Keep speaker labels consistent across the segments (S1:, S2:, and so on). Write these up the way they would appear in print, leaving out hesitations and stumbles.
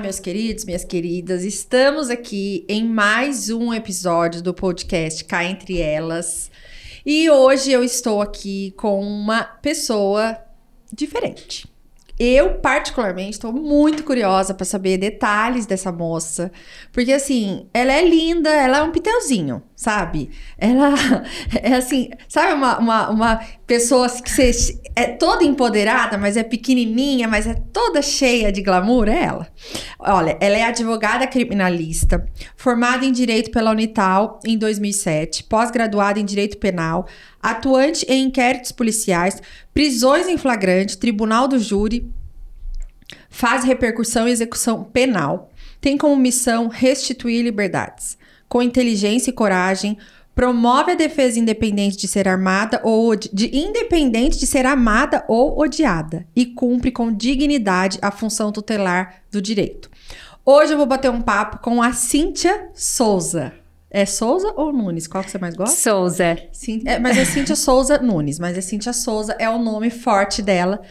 S1: meus queridos, minhas queridas. Estamos aqui em mais um episódio do podcast Cá Entre Elas. E hoje eu estou aqui com uma pessoa diferente. Eu, particularmente, estou muito curiosa para saber detalhes dessa moça. Porque, assim, ela é linda, ela é um piteuzinho, sabe? Ela é, assim, sabe uma pessoa que você é toda empoderada, mas é pequenininha, mas é toda cheia de glamour? É ela. Olha, ela é advogada criminalista, formada em Direito pela Unital em 2007, pós-graduada em Direito Penal, atuante em inquéritos policiais, prisões em flagrante, tribunal do júri, faz repercussão e execução penal, tem como missão restituir liberdades. Com inteligência e coragem, promove a defesa independente de ser armada ou independente de ser amada ou odiada e cumpre com dignidade a função tutelar do direito. Hoje eu vou bater um papo com a Cíntia Souza. É Souza ou Nunes? Qual que você mais gosta?
S2: Souza.
S1: Mas é Cíntia Souza Nunes, mas é Cíntia Souza, é o nome forte dela.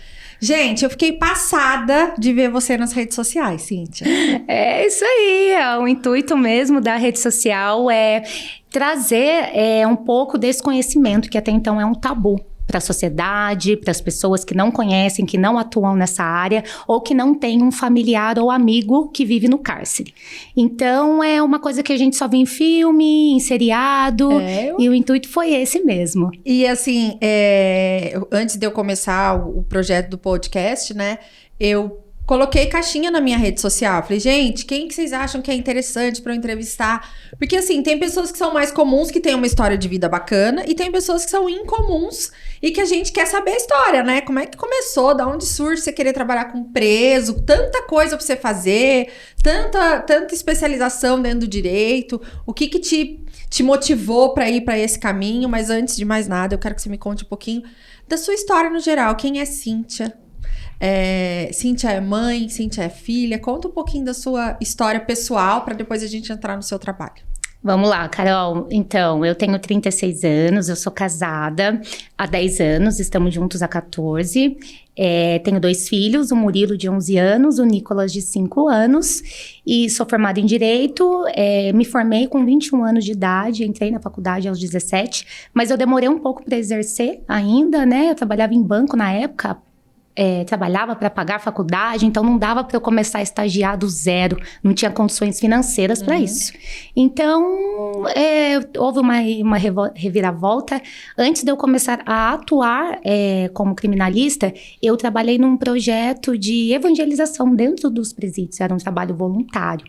S1: Gente, eu fiquei passada de ver você nas redes sociais, Cíntia.
S2: É isso aí, o intuito mesmo da rede social é trazer um pouco desse conhecimento que até então é um tabu para a sociedade, para as pessoas que não conhecem, que não atuam nessa área ou que não têm um familiar ou amigo que vive no cárcere. Então, é uma coisa que a gente só vê em filme, em seriado, e o intuito foi esse mesmo.
S1: E assim, antes de eu começar o projeto do podcast, né, eu coloquei caixinha na minha rede social. Falei, gente, quem que vocês acham que é interessante pra eu entrevistar? Porque, assim, tem pessoas que são mais comuns, que têm uma história de vida bacana, e tem pessoas que são incomuns e que a gente quer saber a história, né? Como é que começou? Da onde surge você querer trabalhar com preso? Tanta coisa pra você fazer, tanta especialização dentro do direito. O que te motivou pra ir pra esse caminho? Mas antes de mais nada, eu quero que você me conte um pouquinho da sua história no geral. Quem é Cíntia? Cíntia é mãe, Cíntia é filha. Conta um pouquinho da sua história pessoal para depois a gente entrar no seu trabalho.
S2: Vamos lá, Carol. Então, eu tenho 36 anos, eu sou casada há 10 anos, estamos juntos há 14. Tenho 2 filhos, o Murilo de 11 anos, o Nicolas de 5 anos. E sou formada em Direito, me formei com 21 anos de idade, entrei na faculdade aos 17. Mas eu demorei um pouco para exercer ainda, né? Eu trabalhava em banco na época. Trabalhava para pagar a faculdade, então não dava para eu começar a estagiar do zero, não tinha condições financeiras para isso. Então, houve uma reviravolta. Antes de eu começar a atuar como criminalista, eu trabalhei num projeto de evangelização dentro dos presídios, era um trabalho voluntário.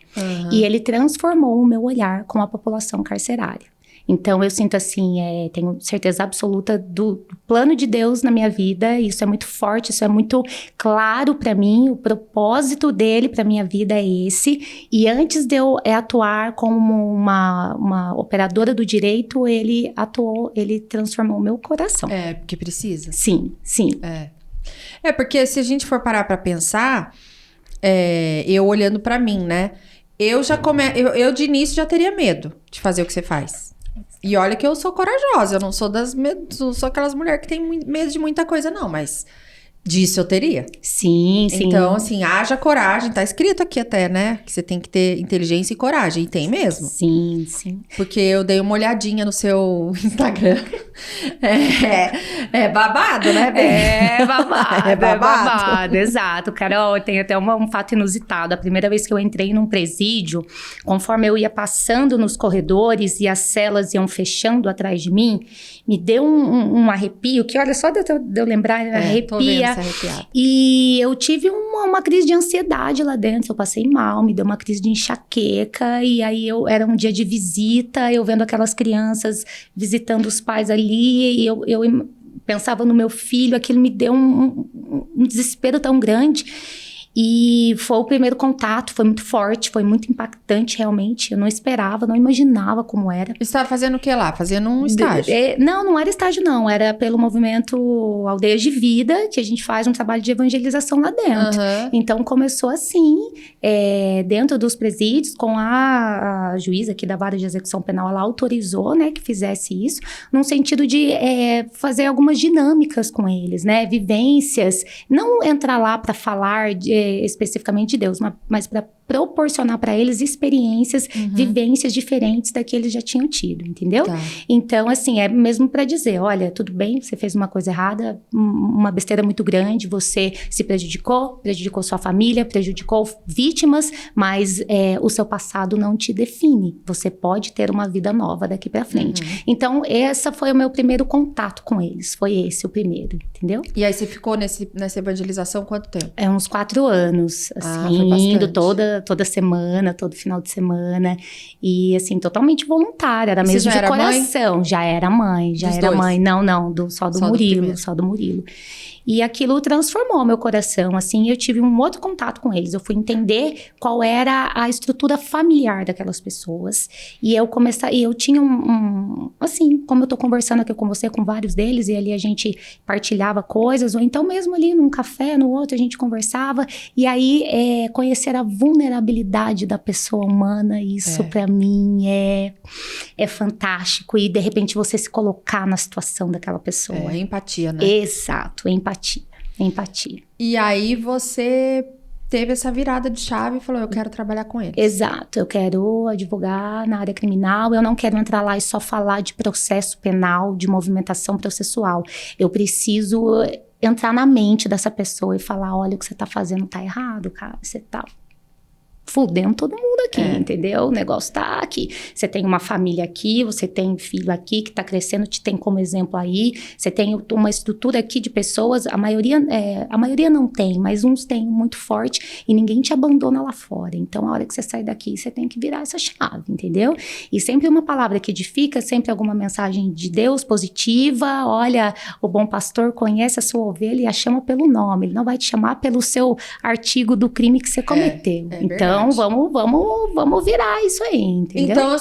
S2: E ele transformou o meu olhar com a população carcerária. Então, eu sinto assim, tenho certeza absoluta do plano de Deus na minha vida. Isso é muito forte, isso é muito claro para mim. O propósito dele para minha vida é esse. E antes de eu atuar como uma operadora do direito, ele transformou o meu coração.
S1: Porque precisa?
S2: Sim.
S1: Porque se a gente for parar para pensar, eu olhando para mim, né? Eu de início já teria medo de fazer o que você faz. E olha que eu sou corajosa, eu não sou não sou aquelas mulheres que tem medo de muita coisa, não, mas disso eu teria.
S2: Sim.
S1: Então, assim, haja coragem, tá escrito aqui até, né? Que você tem que ter inteligência e coragem, e tem mesmo.
S2: Sim.
S1: Porque eu dei uma olhadinha no seu Instagram. É babado, né?
S2: É babado, exato. Carol, tem até um fato inusitado. A primeira vez que eu entrei num presídio, conforme eu ia passando nos corredores e as celas iam fechando atrás de mim, me deu um arrepio, que olha, só de eu lembrar, arrepia. E eu tive uma crise de ansiedade lá dentro, eu passei mal, me deu uma crise de enxaqueca, e aí era um dia de visita, eu vendo aquelas crianças visitando os pais ali, e eu pensava no meu filho, aquilo me deu um desespero tão grande. E foi o primeiro contato, foi muito forte, foi muito impactante realmente. Eu não esperava, não imaginava como era.
S1: Você estava fazendo o que lá? Fazendo um estágio?
S2: Não era estágio não, era pelo movimento Aldeias de Vida, que a gente faz um trabalho de evangelização lá dentro. Então começou assim, dentro dos presídios, com a juíza aqui da Vara de Execução Penal, ela autorizou, né, que fizesse isso, num sentido de fazer algumas dinâmicas com eles, né, vivências, não entrar lá para falar especificamente de Deus, mas para proporcionar para eles experiências, vivências diferentes da que eles já tinham tido, entendeu?
S1: Tá.
S2: Então, assim, é mesmo para dizer, olha, tudo bem, você fez uma coisa errada, uma besteira muito grande, você se prejudicou sua família, prejudicou vítimas, mas o seu passado não te define. Você pode ter uma vida nova daqui para frente. Então, esse foi o meu primeiro contato com eles. Foi esse o primeiro, entendeu?
S1: E aí você ficou nessa evangelização quanto tempo?
S2: Uns 4 anos, assim, indo toda semana, todo final de semana. E, assim, totalmente voluntária. Era mesmo de coração. Já era mãe, já era mãe. Não, só do Murilo. E aquilo transformou meu coração, assim, eu tive um outro contato com eles. Eu fui entender qual era a estrutura familiar daquelas pessoas. E eu tinha assim, como eu tô conversando aqui com você, com vários deles, e ali a gente partilhava coisas, ou então mesmo ali num café, no outro, a gente conversava. E aí, conhecer a vulnerabilidade da pessoa humana, isso pra mim é fantástico. E de repente você se colocar na situação daquela pessoa.
S1: É empatia, né?
S2: Exato, empatia.
S1: E aí você teve essa virada de chave e falou, eu quero trabalhar com eles.
S2: Exato, eu quero advogar na área criminal, eu não quero entrar lá e só falar de processo penal, de movimentação processual. Eu preciso entrar na mente dessa pessoa e falar, olha, o que você tá fazendo tá errado, cara, você tá fudendo todo mundo aqui, entendeu? O negócio tá aqui. Você tem uma família aqui, você tem filho aqui que tá crescendo, te tem como exemplo aí. Você tem uma estrutura aqui de pessoas, a maioria não tem, mas uns têm muito forte e ninguém te abandona lá fora. Então, a hora que você sair daqui, você tem que virar essa chave, entendeu? E sempre uma palavra que edifica, sempre alguma mensagem de Deus positiva. Olha, o bom pastor conhece a sua ovelha e a chama pelo nome. Ele não vai te chamar pelo seu artigo do crime que você cometeu. Então, vamos virar isso aí, entendeu?
S1: Então,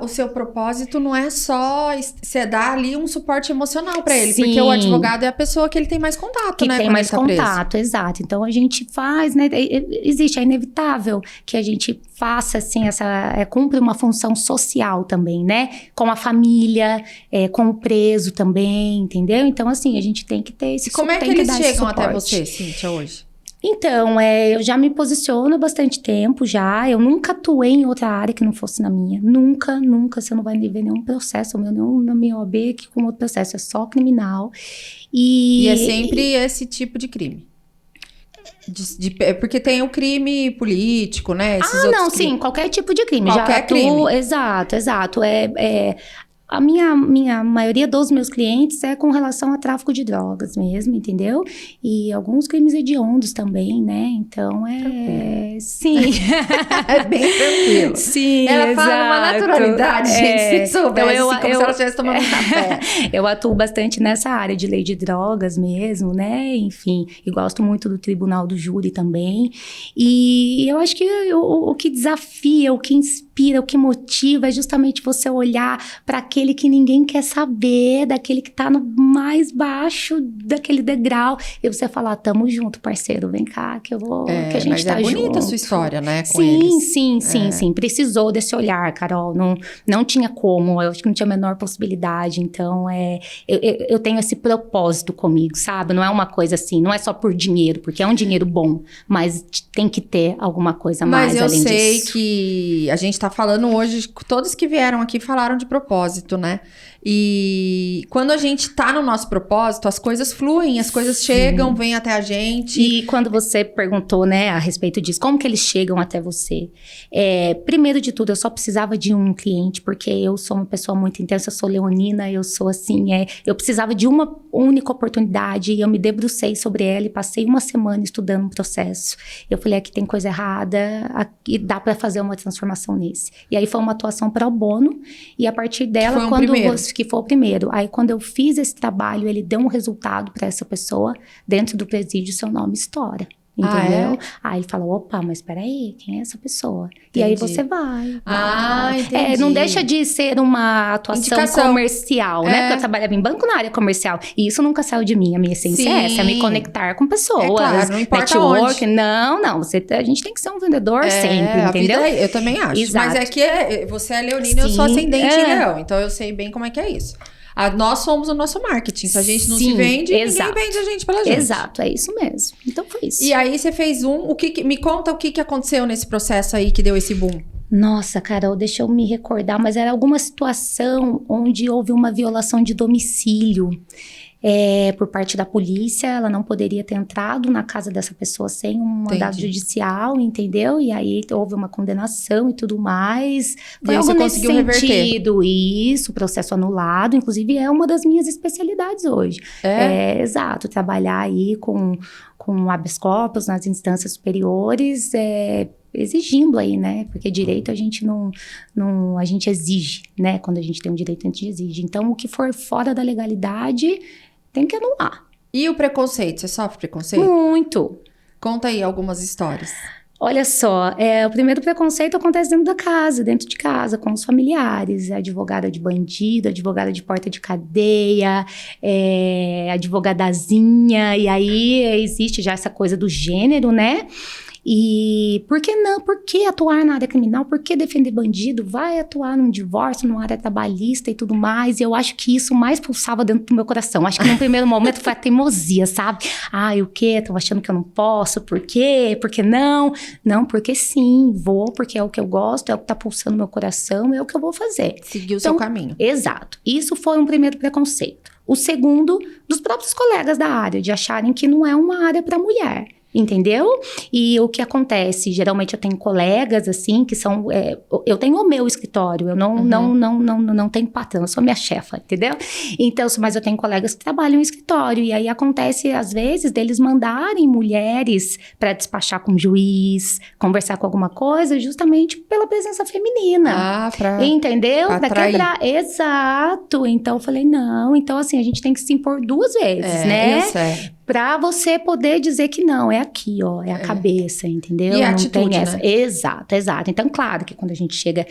S1: o seu propósito não é só você dar ali um suporte emocional pra ele. Sim. Porque o advogado é a pessoa que ele tem mais contato, né?
S2: Que tem mais contato, exato. Então, a gente faz, né? É inevitável que a gente faça, assim, cumpre uma função social também, né? Com a família, com o preso também, entendeu? Então, assim, a gente tem que ter esse suporte.
S1: Como é que eles chegam até você, Cíntia, hoje?
S2: Então, eu já me posiciono há bastante tempo já. Eu nunca atuei em outra área que não fosse na minha. Nunca. Você não vai ver nenhum processo meu, nenhum na minha OAB que com outro processo. É só criminal. E
S1: é sempre esse tipo de crime? Porque tem o crime político, né?
S2: Sim. Qualquer tipo de crime.
S1: Qualquer crime.
S2: Exato. A minha maioria dos meus clientes é com relação a tráfico de drogas mesmo, entendeu? E alguns crimes hediondos também, né? Então, sim.
S1: É bem tranquilo.
S2: Sim,
S1: ela fala uma naturalidade, gente, se soubesse, então, como se ela estivesse tomando um café.
S2: Eu atuo bastante nessa área de lei de drogas mesmo, né? Enfim, e gosto muito do tribunal do júri também. E eu acho que o que desafia, o que inspira, o que motiva é justamente você olhar para aquele que ninguém quer saber, daquele que tá no mais baixo daquele degrau, e você falar, tamo junto, parceiro, vem cá, que a gente tá junto.
S1: Mas é bonita a sua história, né, com
S2: eles. Sim, precisou desse olhar, Carol, não tinha como, eu acho que não tinha a menor possibilidade, então, eu tenho esse propósito comigo, sabe, não é uma coisa assim, não é só por dinheiro, porque é um dinheiro bom, mas tem que ter alguma coisa mais além disso.
S1: Mas eu sei que a gente tá falando hoje, todos que vieram aqui falaram de propósito, né? E quando a gente tá no nosso propósito, as coisas fluem, as coisas chegam, vêm até a gente.
S2: E quando você perguntou, né, a respeito disso, como que eles chegam até você? Primeiro de tudo, eu só precisava de um cliente, porque eu sou uma pessoa muito intensa, eu sou leonina, eu sou assim, eu precisava de uma única oportunidade, e eu me debrucei sobre ela e passei uma semana estudando um processo. Eu falei, aqui tem coisa errada, aqui dá pra fazer uma transformação nesse. E aí foi uma atuação pro bono, e a partir dela, que foi o primeiro. Aí, quando eu fiz esse trabalho, ele deu um resultado para essa pessoa. Dentro do presídio, seu nome estoura. Entendeu? Aí ele falou, opa, mas peraí, quem é essa pessoa? Entendi. E aí você vai.
S1: Entendi.
S2: Não deixa de ser uma atuação comercial, né? Porque eu trabalhava em banco na área comercial. E isso nunca saiu de mim. A minha essência é essa, é me conectar com pessoas.
S1: Claro, não importa
S2: network.
S1: onde.
S2: Não. A gente tem que ser um vendedor sempre, entendeu?
S1: Eu também acho.
S2: Exato.
S1: Mas é que você é leonina, eu sou ascendente em leão. Então, eu sei bem como é que é isso. Nós somos o nosso marketing. Se a gente não se
S2: Sim,
S1: vende,
S2: exato.
S1: ninguém vende a gente pela gente.
S2: Exato, é isso mesmo. Então foi isso.
S1: E aí você fez me conta o que aconteceu nesse processo aí que deu esse boom.
S2: Nossa, Carol, deixa eu me recordar, mas era alguma situação onde houve uma violação de domicílio. Por parte da polícia, ela não poderia ter entrado na casa dessa pessoa sem um mandado judicial, entendeu? E aí houve uma condenação e tudo mais. Foi algo nesse sentido. Isso, processo anulado. Inclusive, é uma das minhas especialidades hoje. Exato, trabalhar aí com habeas corpus nas instâncias superiores, exigindo aí, né? Porque direito a gente a gente exige, né? Quando a gente tem um direito, a gente exige. Então, o que for fora da legalidade tem que anular.
S1: E o preconceito? Você sofre preconceito?
S2: Muito.
S1: Conta aí algumas histórias.
S2: Olha só, o primeiro preconceito acontece dentro da casa, dentro de casa, com os familiares. Advogada de bandido, advogada de porta de cadeia, advogadazinha. E aí existe já essa coisa do gênero, né? E por que não? Por que atuar na área criminal? Por que defender bandido? Vai atuar num divórcio, numa área trabalhista e tudo mais. E eu acho que isso mais pulsava dentro do meu coração. Acho que no primeiro momento foi a teimosia, sabe? O quê? Tô achando que eu não posso. Por quê? Por que não? Não, porque sim, vou, porque é o que eu gosto, é o que tá pulsando no meu coração, é o que eu vou fazer.
S1: Seguir o seu caminho.
S2: Exato. Isso foi um primeiro preconceito. O segundo, dos próprios colegas da área, de acharem que não é uma área para mulher. Entendeu? E o que acontece? Geralmente eu tenho colegas, assim, que são... eu tenho o meu escritório, eu não tenho patrão, eu sou minha chefa, entendeu? Então, mas eu tenho colegas que trabalham em escritório, e aí acontece, às vezes, deles mandarem mulheres para despachar com o juiz, conversar com alguma coisa, justamente pela presença feminina. Entendeu? Pra quebrar. Exato. Então, eu falei, não. Então, assim, a gente tem que se impor duas vezes, né?
S1: Isso é.
S2: Pra você poder dizer que não, é aqui, ó, é a cabeça, entendeu?
S1: E a
S2: não
S1: atitude,
S2: tem essa.
S1: né?
S2: Exato. Então, claro que quando a gente chega,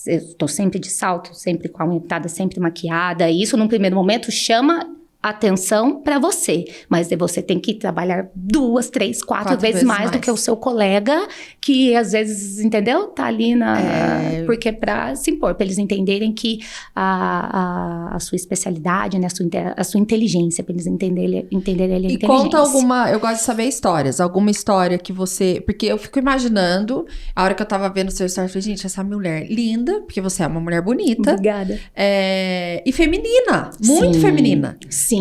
S2: eu tô sempre de salto, sempre com a unha pintada, sempre maquiada, e isso num primeiro momento chama atenção para você, mas você tem que trabalhar 2, 3, 4 vezes mais do que o seu colega, que às vezes, entendeu? Tá ali porque para se impor, para eles entenderem que a sua especialidade, né, a sua inteligência, para eles entenderem a inteligência.
S1: E conta eu gosto de saber histórias, alguma história que você, porque eu fico imaginando, a hora que eu tava vendo o seu story, eu falei, gente, essa mulher linda, porque você é uma mulher bonita.
S2: Obrigada.
S1: E feminina, muito feminina.
S2: Sim.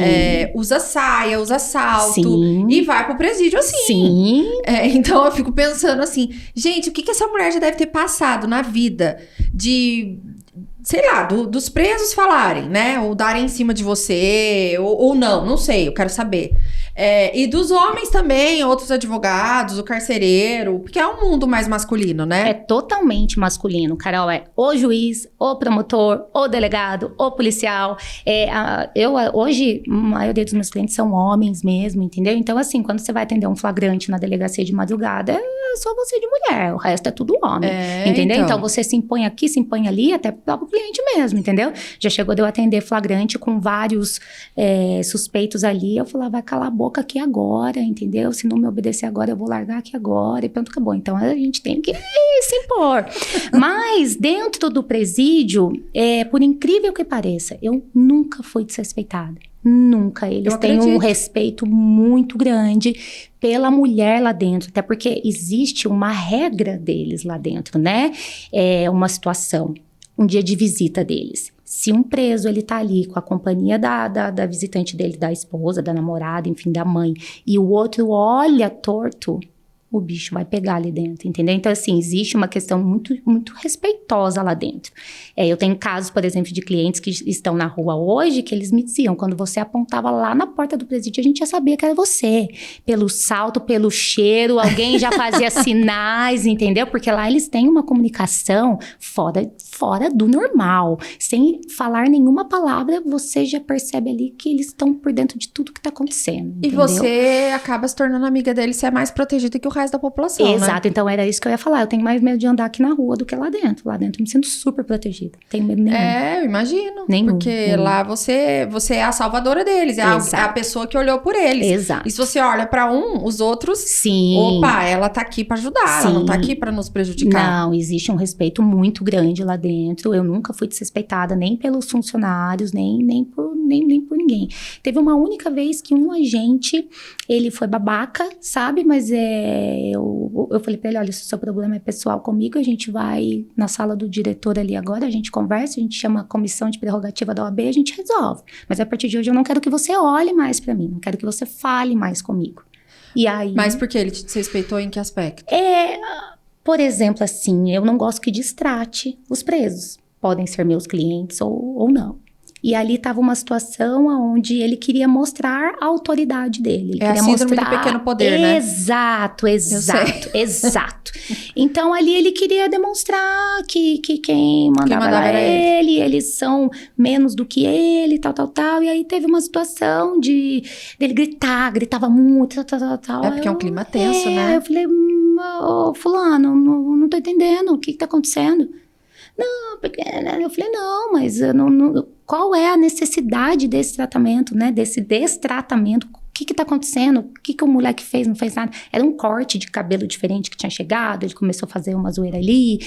S1: Usa saia, usa salto.
S2: Sim.
S1: E vai pro presídio assim.
S2: Sim.
S1: Então eu fico pensando assim, gente, o que essa mulher já deve ter passado na vida de, sei lá, dos presos falarem, né? Ou darem em cima de você, ou não sei, eu quero saber. E dos homens também, outros advogados, o carcereiro, porque é um mundo mais masculino, né?
S2: É totalmente masculino, Carol. É o juiz, o promotor, o delegado, o policial. Hoje, a maioria dos meus clientes são homens mesmo, entendeu? Então, assim, quando você vai atender um flagrante na delegacia de madrugada, é só você de mulher, o resto é tudo homem, entendeu? Então, você se impõe aqui, se impõe ali, até pro próprio cliente mesmo, entendeu? Já chegou de eu atender flagrante com vários suspeitos ali, eu falava, vai calar a boca aqui agora, entendeu? Se não me obedecer agora, eu vou largar aqui agora e pronto, acabou. Então, a gente tem que se impor. Mas, dentro do presídio, por incrível que pareça, eu nunca fui desrespeitada. Nunca. Eles têm um respeito muito grande pela mulher lá dentro, até porque existe uma regra deles lá dentro, né? Uma situação, um dia de visita deles. Se um preso, ele tá ali com a companhia da visitante dele, da esposa, da namorada, enfim, da mãe, e o outro olha torto, o bicho vai pegar ali dentro, entendeu? Então, assim, existe uma questão muito, muito respeitosa lá dentro. Eu tenho casos, por exemplo, de clientes que estão na rua hoje, que eles me diziam, quando você apontava lá na porta do presídio, a gente já sabia que era você. Pelo salto, pelo cheiro, alguém já fazia sinais, entendeu? Porque lá eles têm uma comunicação fora do normal. Sem falar nenhuma palavra, você já percebe ali que eles estão por dentro de tudo que tá acontecendo, entendeu?
S1: E você acaba se tornando amiga deles, você é mais protegida que o resto resto da população,
S2: Exato, então era isso que eu ia falar. Eu tenho mais medo de andar aqui na rua do que lá dentro. Lá dentro eu me sinto super protegida. Não tenho medo nenhum.
S1: Eu imagino.
S2: Nenhum,
S1: porque
S2: nenhum.
S1: lá você é a salvadora deles. É a pessoa que olhou por eles.
S2: Exato.
S1: E se você olha pra os outros...
S2: Sim.
S1: Opa, ela tá aqui pra ajudar.
S2: Sim.
S1: Ela não tá aqui pra nos prejudicar.
S2: Não, existe um respeito muito grande lá dentro. Eu nunca fui desrespeitada nem pelos funcionários, nem por ninguém. Teve uma única vez que um agente, ele foi babaca, sabe? Mas eu falei pra ele, olha, se o seu problema é pessoal comigo, a gente vai na sala do diretor ali agora, a gente conversa, a gente chama a comissão de prerrogativa da OAB, a gente resolve. Mas a partir de hoje eu não quero que você olhe mais pra mim, não quero que você fale mais comigo. E aí...
S1: Mas por que ele te desrespeitou em que aspecto?
S2: Por exemplo, assim, eu não gosto que distrate os presos. Podem ser meus clientes ou não. E ali estava uma situação onde ele queria mostrar a autoridade dele. Ele queria
S1: a síndrome
S2: mostrar...
S1: do pequeno poder, né?
S2: Exato. Então, ali ele queria demonstrar que quem mandava era ele. Eles são menos do que ele, tal. E aí teve uma situação dele gritava muito, tal.
S1: Porque é um clima tenso, né?
S2: Eu falei, fulano, não tô entendendo, o que tá acontecendo? Não, porque... Eu falei, não, mas eu não, qual é a necessidade desse tratamento, né? Desse destratamento? O que tá acontecendo? O que o moleque fez? Não fez nada. Era um corte de cabelo diferente que tinha chegado, ele começou a fazer uma zoeira ali.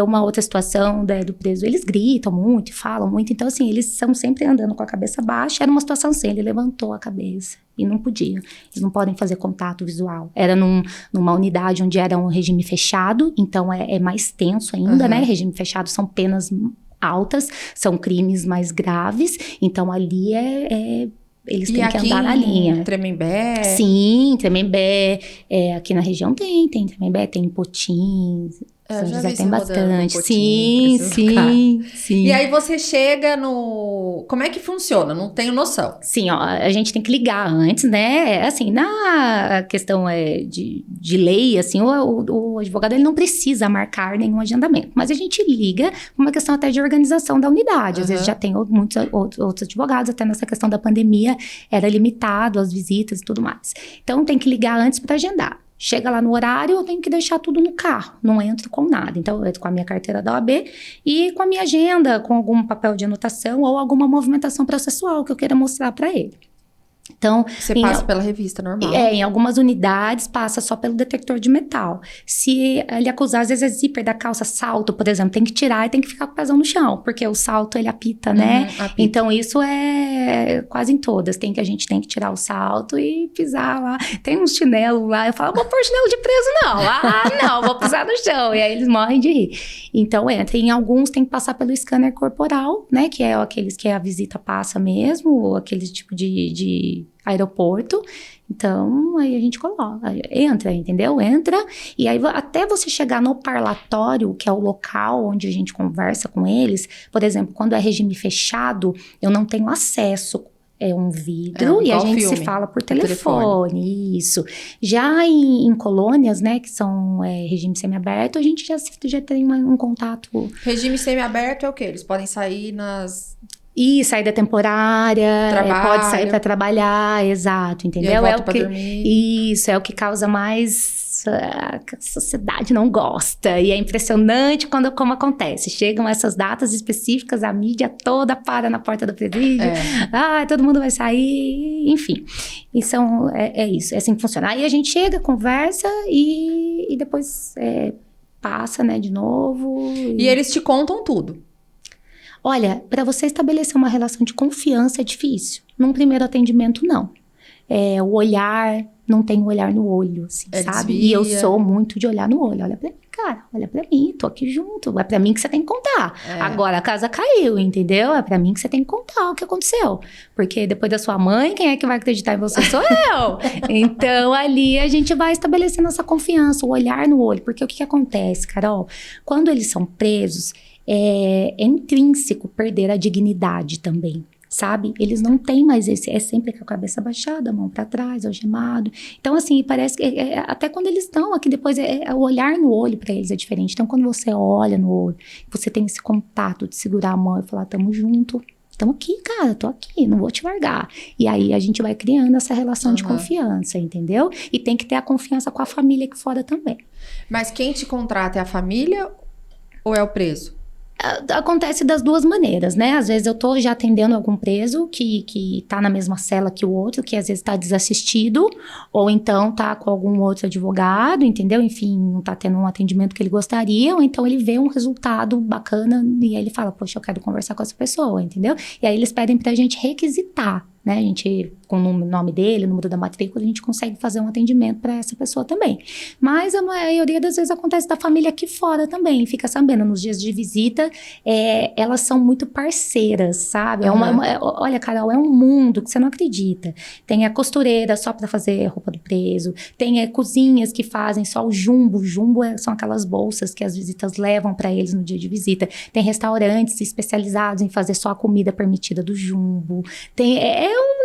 S2: Uma outra situação do preso, eles gritam muito, falam muito. Então, assim, eles são sempre andando com a cabeça baixa. Era uma situação assim, ele levantou a cabeça. E não podia. Eles não podem fazer contato visual. Era numa unidade onde era um regime fechado, então é mais tenso ainda, né? Regime fechado são penas altas, são crimes mais graves, então ali eles têm que andar na linha.
S1: Tremembé?
S2: Sim, Tremembé. Aqui na região tem Tremembé, tem Potim. São José tem bastante. Sim.
S1: E aí você chega no... Como é que funciona? Não tenho noção.
S2: Sim, ó, a gente tem que ligar antes, né? Assim, na questão de lei, assim, o advogado ele não precisa marcar nenhum agendamento. Mas a gente liga por uma questão até de organização da unidade. Às vezes já tem muitos outros advogados, até nessa questão da pandemia era limitado as visitas e tudo mais. Então tem que ligar antes para agendar. Chega lá no horário, eu tenho que deixar tudo no carro, não entro com nada. Então, eu entro com a minha carteira da OAB e com a minha agenda, com algum papel de anotação ou alguma movimentação processual que eu queira mostrar para ele. Então,
S1: você passa pela revista normal.
S2: Em algumas unidades passa só pelo detector de metal. Se ele acusar, às vezes é zíper da calça, salto, por exemplo, tem que tirar e tem que ficar com o pezão no chão, porque o salto ele apita, né? Apita. Então isso é quase em todas, a gente tem que tirar o salto e pisar lá. Tem uns chinelos lá, eu falo, vou pôr chinelo de preso não, não, vou pisar no chão, e aí eles morrem de rir. Então entra, em alguns tem que passar pelo scanner corporal, né, que é aqueles que a visita passa mesmo, ou aqueles tipo de aeroporto. Então, aí a gente coloca, entra, entendeu? Entra, e aí até você chegar no parlatório, que é o local onde a gente conversa com eles, por exemplo, quando é regime fechado, eu não tenho acesso. É um vidro e a gente se fala por telefone, isso. Já em colônias, né, que são regime semiaberto, a gente já tem um contato.
S1: Regime semiaberto é o quê? Eles podem sair nas...
S2: E saída temporária, pode sair para trabalhar, exato, entendeu?
S1: E aí volta pra dormir.
S2: Isso, é o que causa mais... a sociedade não gosta. E é impressionante como acontece. Chegam essas datas específicas, a mídia toda para na porta do presídio. Todo mundo vai sair, enfim. Então, é isso, é assim que funciona. Aí a gente chega, conversa e depois passa, né, de novo.
S1: E eles te contam tudo.
S2: Olha, para você estabelecer uma relação de confiança é difícil. Num primeiro atendimento, não. O olhar, não tem olhar no olho, assim, sabe?
S1: Desvia.
S2: E eu sou muito de olhar no olho. Olha pra mim, cara, olha pra mim, tô aqui junto. É pra mim que você tem que contar. Agora a casa caiu, entendeu? É pra mim que você tem que contar o que aconteceu. Porque depois da sua mãe, quem é que vai acreditar em você? Sou eu. Então, ali a gente vai estabelecendo essa confiança, o olhar no olho. Porque o que acontece, Carol? Quando eles são presos, é intrínseco perder a dignidade também, sabe? Eles não têm mais é sempre com a cabeça baixada, a mão para trás, algemado. Então, assim, parece que até quando eles estão aqui, depois o olhar no olho para eles é diferente. Então, quando você olha no olho, você tem esse contato de segurar a mão e falar, tamo junto. Então aqui, cara, tô aqui, não vou te largar. E aí a gente vai criando essa relação de confiança, entendeu? E tem que ter a confiança com a família aqui fora também.
S1: Mas quem te contrata é a família ou é o preso?
S2: Acontece das duas maneiras, né? Às vezes eu tô já atendendo algum preso que tá na mesma cela que o outro, que às vezes tá desassistido, ou então tá com algum outro advogado, entendeu? Enfim, não tá tendo um atendimento que ele gostaria, ou então ele vê um resultado bacana e aí ele fala, poxa, eu quero conversar com essa pessoa, entendeu? E aí eles pedem pra gente requisitar, né? A gente, com o nome dele, o número da matrícula, a gente consegue fazer um atendimento para essa pessoa também. Mas a maioria das vezes acontece da família aqui fora também, fica sabendo, nos dias de visita, elas são muito parceiras, sabe? Olha, Carol, é um mundo que você não acredita. Tem a costureira só para fazer roupa do preso, tem cozinhas que fazem só o jumbo. Jumbo são aquelas bolsas que as visitas levam para eles no dia de visita. Tem restaurantes especializados em fazer só a comida permitida do jumbo.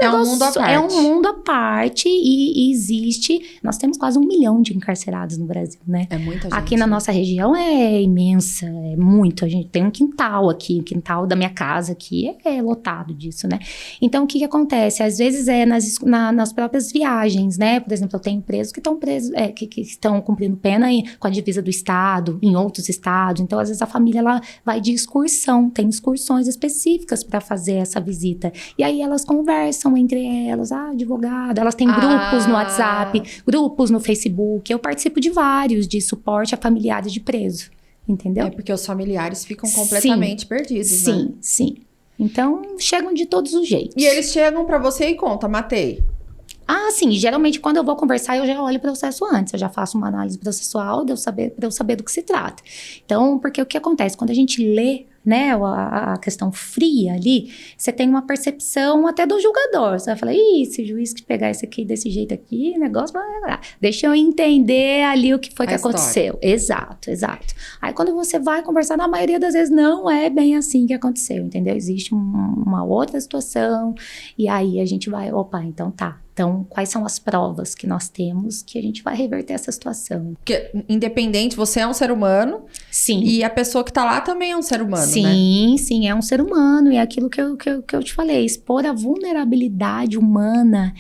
S2: É um mundo à parte. É um mundo à parte e existe... Nós temos quase 1 milhão de encarcerados no Brasil, né?
S1: É muita gente.
S2: Aqui na nossa região é imensa, é muito. A gente tem um quintal aqui, o quintal da minha casa aqui é lotado disso, né? Então, o que acontece? Às vezes nas próprias viagens, né? Por exemplo, eu tenho presos que estão que estão cumprindo pena com a divisa do estado, em outros estados. Então, às vezes a família ela vai de excursão, tem excursões específicas para fazer essa visita. E aí elas conversam entre elas, advogado, elas têm grupos no WhatsApp, grupos no Facebook. Eu participo de vários de suporte a familiares de preso, entendeu?
S1: É porque os familiares ficam completamente perdidos, né?
S2: Sim. Então, chegam de todos os jeitos.
S1: E eles chegam pra você e contam, matei.
S2: Sim, geralmente quando eu vou conversar, eu já olho o processo antes, eu já faço uma análise processual pra eu saber do que se trata. Então, porque o que acontece? Quando a gente lê, né, a questão fria ali, você tem uma percepção até do julgador. Você vai falar, esse juiz que pegar esse aqui desse jeito aqui, negócio vai... Deixa eu entender ali o que foi que aconteceu. Exato. Aí quando você vai conversar, na maioria das vezes não é bem assim que aconteceu, entendeu? Existe uma outra situação, e aí a gente vai, então tá. Então, quais são as provas que nós temos que a gente vai reverter essa situação?
S1: Porque, independente, você é um ser humano.
S2: Sim.
S1: E a pessoa que tá lá também é um ser humano,
S2: sim,
S1: né?
S2: Sim, é um ser humano. E é aquilo que eu te falei, expor a vulnerabilidade humana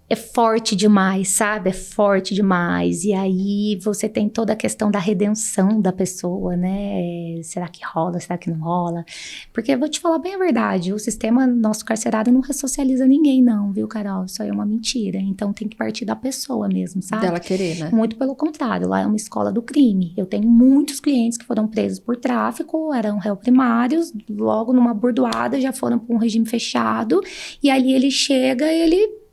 S2: é forte demais, sabe? É forte demais. E aí você tem toda a questão da redenção da pessoa, né? Será que rola? Será que não rola? Porque eu vou te falar bem a verdade, o sistema nosso carcerário não ressocializa ninguém não, viu, Carol? Isso aí é uma mentira. Então tem que partir da pessoa mesmo, sabe?
S1: Dela querer, né?
S2: Muito pelo contrário, lá é uma escola do crime. Eu tenho muitos clientes que foram presos por tráfico, eram réu primários, logo numa burdoada já foram para um regime fechado, e ali ele chega e ele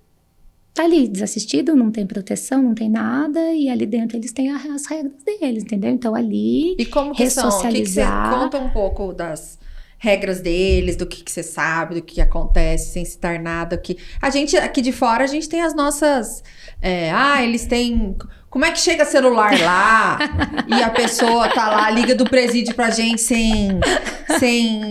S2: tá ali, desassistido, não tem proteção, não tem nada, e ali dentro eles têm as regras deles, entendeu? Então ali,
S1: e como que
S2: ressocializar...
S1: são? O que você conta um pouco das regras deles, do que você sabe, do que acontece, sem citar nada, que a gente, aqui de fora, a gente tem as nossas... eles têm... Como é que chega celular lá e a pessoa tá lá, liga do presídio pra gente sem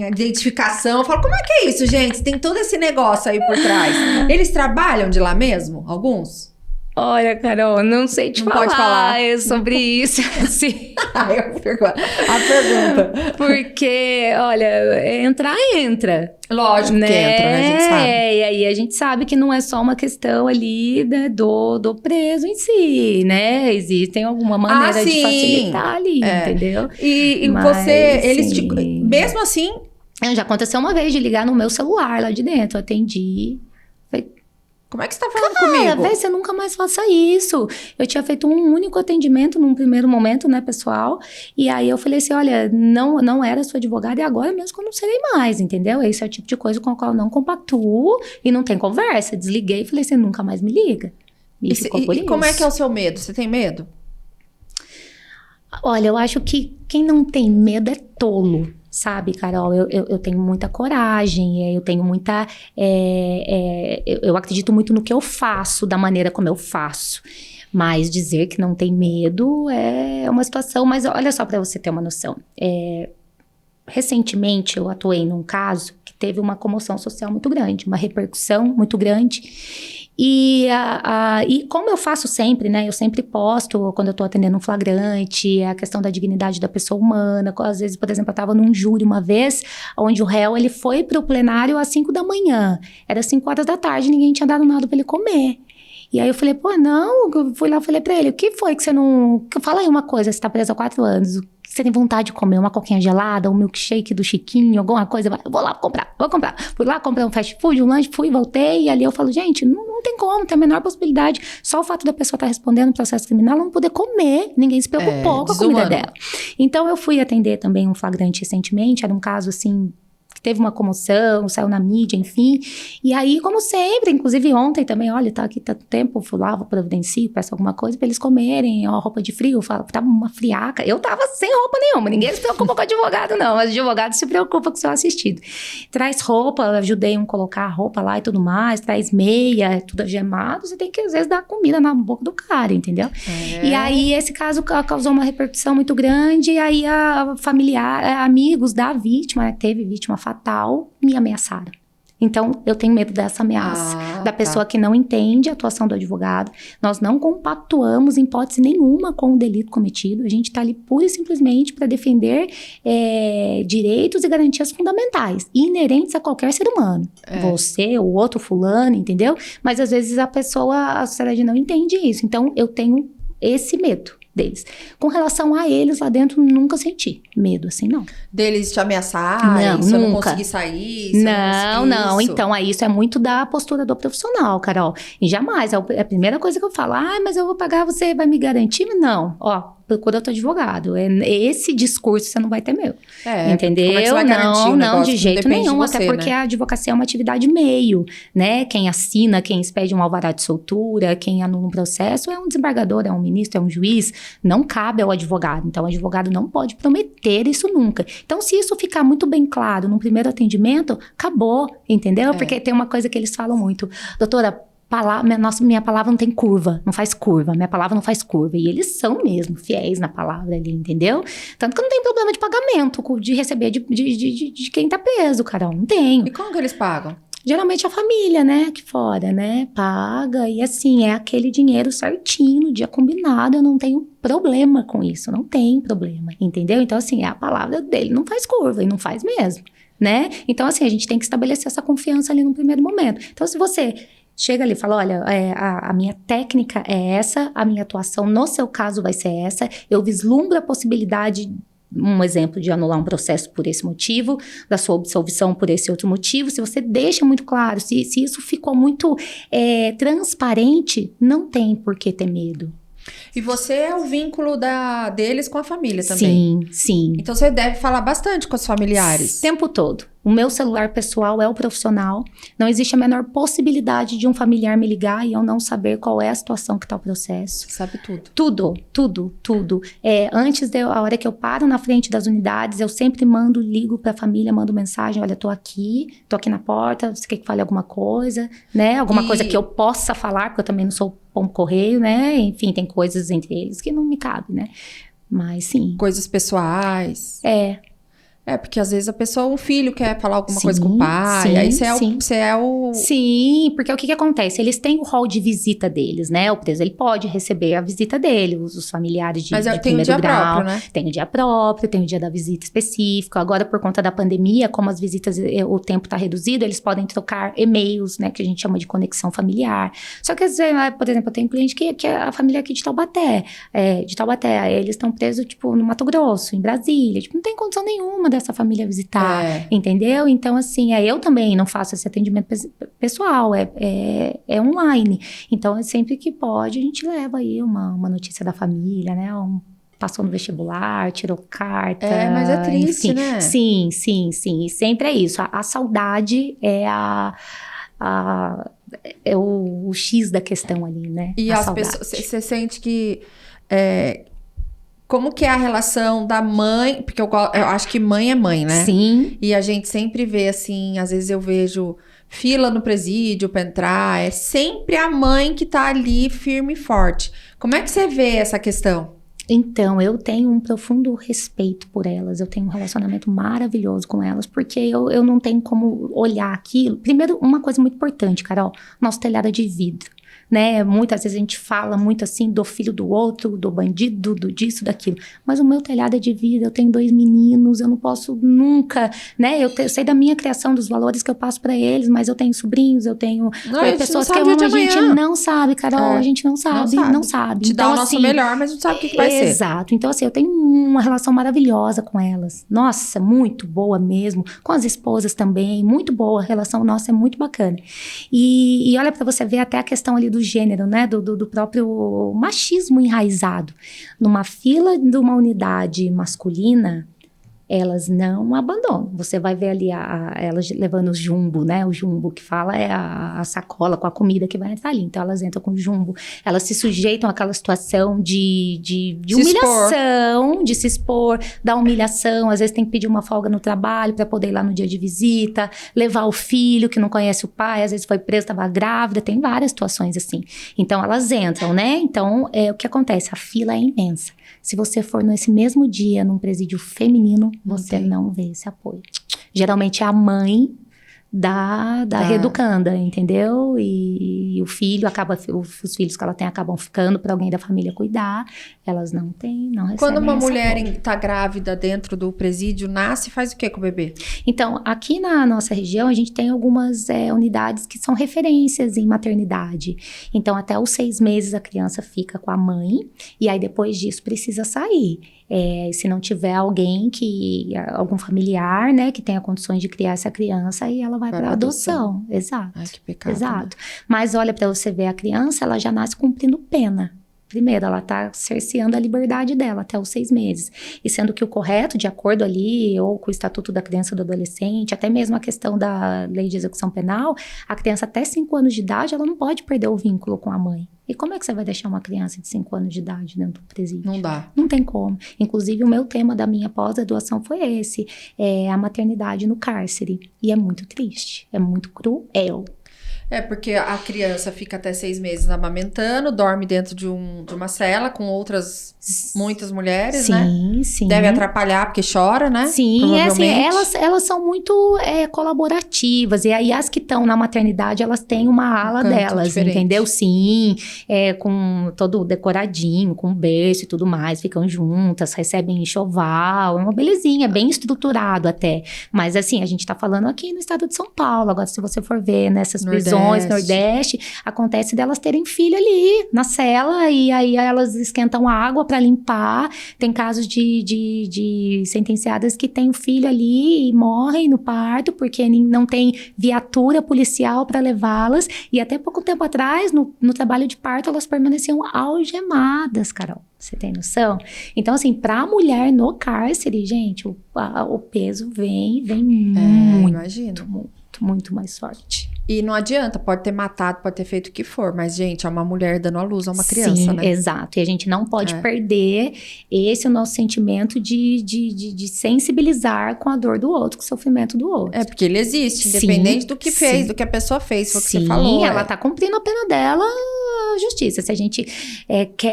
S1: identificação? Eu falo, como é que é isso, gente? Tem todo esse negócio aí por trás. Eles trabalham de lá mesmo? Alguns?
S2: Olha, Carol, não sei te falar,
S1: pode falar
S2: sobre isso, assim.
S1: Eu pergunto. A pergunta.
S2: Porque, olha, entra.
S1: Lógico, né? Que entra, né? A gente sabe.
S2: E aí a gente sabe que não é só uma questão ali, né, do preso em si, né? Existem alguma maneira de facilitar ali, entendeu?
S1: E
S2: mas,
S1: você, eles te... Mesmo assim...
S2: Já aconteceu uma vez de ligar no meu celular lá de dentro, eu atendi.
S1: Como é que você tá falando comigo?
S2: Véi, você nunca mais faça isso. Eu tinha feito um único atendimento num primeiro momento, né, pessoal? E aí eu falei assim, olha, não era sua advogada e agora mesmo que eu não serei mais, entendeu? Esse é o tipo de coisa com a qual eu não compactuo e não tem conversa. Desliguei e falei assim, nunca mais me liga.
S1: E como é que é o seu medo? Você tem medo?
S2: Olha, eu acho que quem não tem medo é tolo. Sabe, Carol, eu tenho muita coragem, eu tenho muita... eu acredito muito no que eu faço, da maneira como eu faço. Mas dizer que não tem medo é uma situação... Mas olha só para você ter uma noção. Recentemente, eu atuei num caso que teve uma comoção social muito grande, uma repercussão muito grande. E como eu faço sempre, né? Eu sempre posto quando eu tô atendendo um flagrante, a questão da dignidade da pessoa humana. Às vezes, por exemplo, eu tava num júri uma vez, onde o réu, ele foi pro plenário às 5 da manhã. Era 5 horas da tarde, ninguém tinha dado nada pra ele comer. E aí eu falei, pô, não, eu fui lá e falei pra ele, o que foi que você não... Fala aí uma coisa, você tá preso há 4 anos, você tem vontade de comer uma coquinha gelada, um milkshake do Chiquinho, alguma coisa? Eu vou lá vou comprar. Fui lá, comprei um fast food, um lanche, fui, voltei, e ali eu falo, gente, não tem como, tem a menor possibilidade. Só o fato da pessoa estar respondendo processo criminal, ela não poder comer, ninguém se preocupou com a comida dela. Então eu fui atender também um flagrante recentemente, era um caso assim... Teve uma comoção, saiu na mídia, enfim. E aí, como sempre, inclusive ontem também, olha, tá aqui tanto tempo, fui lá, vou providencio, peço alguma coisa pra eles comerem, ó, roupa de frio, tava uma friaca. Eu tava sem roupa nenhuma, ninguém se preocupa com o advogado, não. Mas o advogado se preocupa com o seu assistido. Traz roupa, ajudei um a colocar a roupa lá e tudo mais, traz meia, tudo algemado, você tem que, às vezes, dar comida na boca do cara, entendeu? E aí, esse caso causou uma repercussão muito grande, e aí a familiar, amigos da vítima, né, teve vítima fatal, me ameaçaram. Então, eu tenho medo dessa ameaça, da pessoa que não entende a atuação do advogado. Nós não compactuamos em hipótese nenhuma com o delito cometido. A gente está ali pura e simplesmente para defender direitos e garantias fundamentais, inerentes a qualquer ser humano. Você, o outro fulano, entendeu? Mas, às vezes, a sociedade não entende isso. Então, eu tenho esse medo deles. Com relação a eles lá dentro, nunca senti medo, assim, não.
S1: Deles te ameaçarem,
S2: não,
S1: se eu
S2: nunca.
S1: não conseguir sair,
S2: Não. Então, isso é muito da postura do profissional, Carol. E jamais, a primeira coisa que eu falo, mas eu vou pagar, você vai me garantir? Não, procura outro advogado. Esse discurso você não vai ter meu. Entendeu?
S1: Como é que você vai garantir um
S2: não, de jeito nenhum.
S1: você,
S2: até porque a advocacia é uma atividade meio, né? Quem assina, quem expede um alvará de soltura, quem anula um processo é um desembargador, é um ministro, é um juiz. Não cabe ao advogado. Então, o advogado não pode prometer isso nunca. Então, se isso ficar muito bem claro no primeiro atendimento, acabou, entendeu? Porque tem uma coisa que eles falam muito. Doutora, minha palavra não tem curva, não faz curva, minha palavra não faz curva. E eles são mesmo fiéis na palavra ali, entendeu? Tanto que não tem problema de pagamento, de receber de quem tá preso, Carol, não tenho.
S1: E como que eles pagam?
S2: Geralmente a família, né, aqui fora, né, paga e assim, é aquele dinheiro certinho, no dia combinado, eu não tenho problema com isso, não tem problema, entendeu? Então assim, a palavra dele não faz curva e não faz mesmo, né? Então assim, a gente tem que estabelecer essa confiança ali no primeiro momento. Então se você chega ali e fala, olha, a minha técnica é essa, a minha atuação no seu caso vai ser essa, eu vislumbro a possibilidade, um exemplo de anular um processo por esse motivo, da sua absolvição por esse outro motivo, se você deixa muito claro, se isso ficou muito transparente, não tem por que ter medo.
S1: E você é o vínculo deles com a família também.
S2: Sim.
S1: Então você deve falar bastante com os familiares.
S2: O tempo todo. O meu celular pessoal é o profissional. Não existe a menor possibilidade de um familiar me ligar e eu não saber qual é a situação que está o processo.
S1: Sabe tudo.
S2: Tudo. Antes a hora que eu paro na frente das unidades, eu sempre ligo para a família, mando mensagem, olha, tô aqui na porta, você quer que fale alguma coisa, né? Alguma coisa que eu possa falar, porque eu também não sou pombo correio, né? Enfim, tem coisas entre eles que não me cabem, né? Mas sim.
S1: Coisas pessoais. Porque às vezes o filho quer falar alguma coisa com o pai, aí você é o...
S2: Sim, porque o que acontece? Eles têm o rol de visita deles, né? O preso, ele pode receber a visita dele, os familiares de primeiro grau. Mas tem o dia próprio, né? Tem o dia próprio, tem o dia da visita específico. Agora, por conta da pandemia, como as visitas, o tempo está reduzido, eles podem trocar e-mails, né? Que a gente chama de conexão familiar. Só que às vezes, por exemplo, eu tenho um cliente que é a família aqui de Taubaté. Eles estão presos, tipo, no Mato Grosso, em Brasília. Tipo, não tem condição nenhuma dessa família visitar, entendeu? Então, assim, eu também não faço esse atendimento pessoal, é online. Então, sempre que pode, a gente leva aí uma notícia da família, né? Passou no vestibular, tirou carta.
S1: Mas é triste,
S2: enfim.
S1: né?
S2: Sim. E sempre é isso. A saudade é é o X da questão ali, né?
S1: E as pessoas, você sente que... Como que é a relação da mãe? Porque eu acho que mãe é mãe, né?
S2: Sim.
S1: E a gente sempre vê, assim, às vezes eu vejo fila no presídio pra entrar. É sempre a mãe que tá ali firme e forte. Como é que você vê essa questão?
S2: Então, eu tenho um profundo respeito por elas, eu tenho um relacionamento maravilhoso com elas, porque eu não tenho como olhar aquilo. Primeiro, uma coisa muito importante, Carol, nosso telhado é de vidro. Né? Muitas vezes a gente fala muito assim do filho do outro, do bandido, do disso, daquilo. Mas o meu telhado é de vida, eu tenho 2 meninos, eu não posso nunca, né? Eu sei da minha criação, dos valores que eu passo pra eles, mas eu tenho sobrinhos, eu tenho pessoas que a gente não sabe, Carol, a gente não sabe.
S1: Te dá o nosso melhor, mas não sabe o que vai ser.
S2: Exato. Então, assim, eu tenho uma relação maravilhosa com elas. Nossa, muito boa mesmo. Com as esposas também, muito boa. A relação nossa é muito bacana. E olha pra você ver até a questão ali do gênero, né, do próprio machismo enraizado. Numa fila de uma unidade masculina, elas não abandonam. Você vai ver ali elas levando o jumbo, né? O jumbo que fala é a sacola com a comida que vai entrar ali. Então, elas entram com o jumbo. Elas se sujeitam àquela situação de humilhação, de se expor, da humilhação. Às vezes tem que pedir uma folga no trabalho para poder ir lá no dia de visita, levar o filho que não conhece o pai, às vezes foi preso, estava grávida. Tem várias situações assim. Então, elas entram, né? Então, o que acontece? A fila é imensa. Se você for nesse mesmo dia num presídio feminino, você não vê esse apoio. Geralmente é a mãe da reeducanda, entendeu? E o filho os filhos que ela tem acabam ficando para alguém da família cuidar. Elas não têm, não recebem.
S1: Quando uma mulher está grávida dentro do presídio, nasce, faz o que com o bebê?
S2: Então, aqui na nossa região, a gente tem algumas unidades que são referências em maternidade. Então, até os 6 meses a criança fica com a mãe, e aí depois disso precisa sair. Se não tiver algum familiar, né, que tenha condições de criar essa criança, aí ela vai para adoção. Exato.
S1: Ai, que pecado.
S2: Exato. Né? Mas olha, para você ver, a criança, ela já nasce cumprindo pena. Primeiro, ela está cerceando a liberdade dela até os 6 meses. E sendo que o correto, de acordo ali, ou com o Estatuto da Criança e do Adolescente, até mesmo a questão da Lei de Execução Penal, a criança até 5 anos de idade, ela não pode perder o vínculo com a mãe. E como é que você vai deixar uma criança de 5 anos de idade dentro do presídio?
S1: Não dá.
S2: Não tem como. Inclusive, o meu tema da minha pós-graduação foi esse, a maternidade no cárcere. E é muito triste, é muito cruel.
S1: Porque a criança fica até 6 meses amamentando, dorme dentro de uma cela com muitas mulheres, né?
S2: Sim.
S1: Deve atrapalhar porque chora, né?
S2: Sim, elas são muito colaborativas. E aí as que estão na maternidade, elas têm uma ala delas, diferente. Entendeu? Sim, com todo decoradinho, com berço e tudo mais. Ficam juntas, recebem enxoval. É uma belezinha, bem estruturado até. Mas assim, a gente tá falando aqui no estado de São Paulo. Agora, se você for ver nessas prisões, Nordeste, acontece delas terem filho ali na cela e aí elas esquentam água para limpar. Tem casos de sentenciadas que têm o filho ali e morrem no parto porque não tem viatura policial para levá-las. E até pouco tempo atrás, no trabalho de parto, elas permaneciam algemadas, Carol. Você tem noção? Então, assim, pra mulher no cárcere, gente, o peso vem muito mais forte.
S1: E não adianta, pode ter matado, pode ter feito o que for, mas, gente, é uma mulher dando à luz a uma criança,
S2: sim,
S1: né?
S2: Exato. E a gente não pode perder o nosso sentimento de sensibilizar com a dor do outro, com o sofrimento do outro.
S1: Porque ele existe, independente do que fez, do que a pessoa fez, foi o que você falou.
S2: Sim, ela tá cumprindo a pena dela, justiça. Se a gente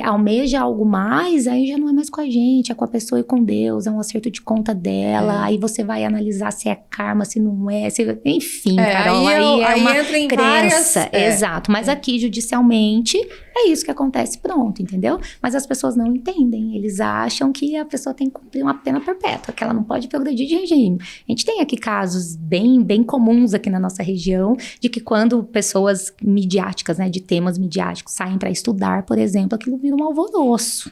S2: almeja algo mais, aí já não é mais com a gente, é com a pessoa e com Deus, é um acerto de conta dela, aí você vai analisar se é karma, se não é, enfim, Carol, aí
S1: entra em
S2: crença, exato. Mas aqui, judicialmente, é isso que acontece, pronto, entendeu? Mas as pessoas não entendem. Eles acham que a pessoa tem que cumprir uma pena perpétua, que ela não pode progredir de regime. A gente tem aqui casos bem comuns aqui na nossa região, de que quando pessoas midiáticas, né, de temas midiáticos, saem para estudar, por exemplo, aquilo vira um alvoroço.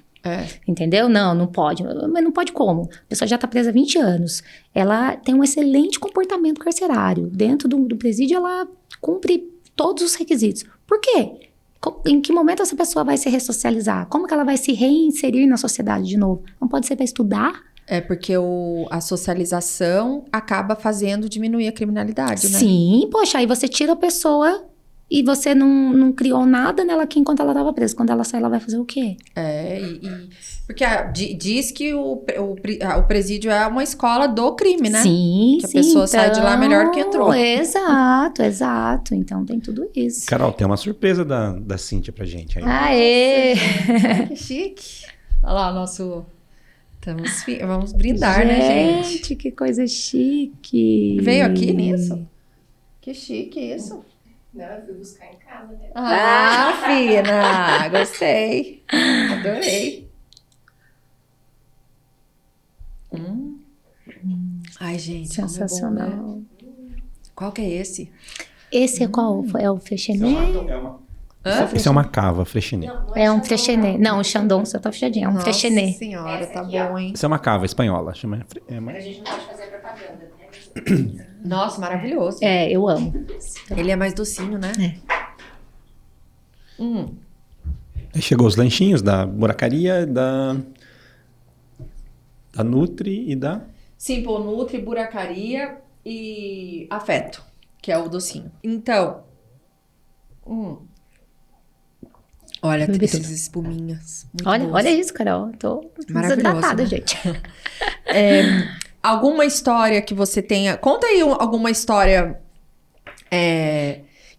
S2: Entendeu? Não pode. Mas não pode como? A pessoa já está presa há 20 anos. Ela tem um excelente comportamento carcerário. Dentro do presídio, ela cumpre todos os requisitos. Por quê? Em que momento essa pessoa vai se ressocializar? Como que ela vai se reinserir na sociedade de novo? Não pode ser para estudar?
S1: Porque a socialização acaba fazendo diminuir a criminalidade, né?
S2: Sim, poxa, aí você tira a pessoa... E você não criou nada nela aqui enquanto ela estava presa. Quando ela sai, ela vai fazer o quê?
S1: Porque diz que o presídio é uma escola do crime, né?
S2: Sim,
S1: que a pessoa sai de lá melhor do que entrou.
S2: Exato. Então tem tudo isso.
S3: Carol, tem uma surpresa da Cíntia pra gente aí.
S2: Aê!
S1: Que chique. Olha lá, nosso... Vamos brindar, né, gente?
S2: Gente, que coisa chique.
S1: Veio aqui nisso? Que chique isso.
S3: Não, eu fui buscar em casa, né?
S1: Fina! Gostei. Adorei. Ai, gente, como
S2: Sensacional.
S1: é bom, né? Qual que é esse?
S2: Esse é qual? É o Freixenet?
S4: Isso é uma cava, Freixenet.
S2: É um Freixenet. Não, o Chandon só tá fechadinho. É um Freixenet.
S1: Nossa senhora, tá bom, hein?
S4: Isso é uma cava espanhola. Chama...
S3: A gente não pode fazer propaganda, né?
S1: Nossa, maravilhoso.
S2: É, eu amo.
S1: Ele é mais docinho, né?
S4: Aí chegou os lanchinhos da buracaria, da Nutri e da...
S1: Simple Nutri, buracaria e afeto, que é o docinho. Então, olha
S2: Bebi
S1: essas
S2: tudo.
S1: espuminhas. Muito
S2: Olha,
S1: boas.
S2: olha isso, Carol. Tô
S1: Maravilhoso,
S2: desidratada,
S1: né?
S2: gente.
S1: Alguma história que você tenha... Conta aí alguma história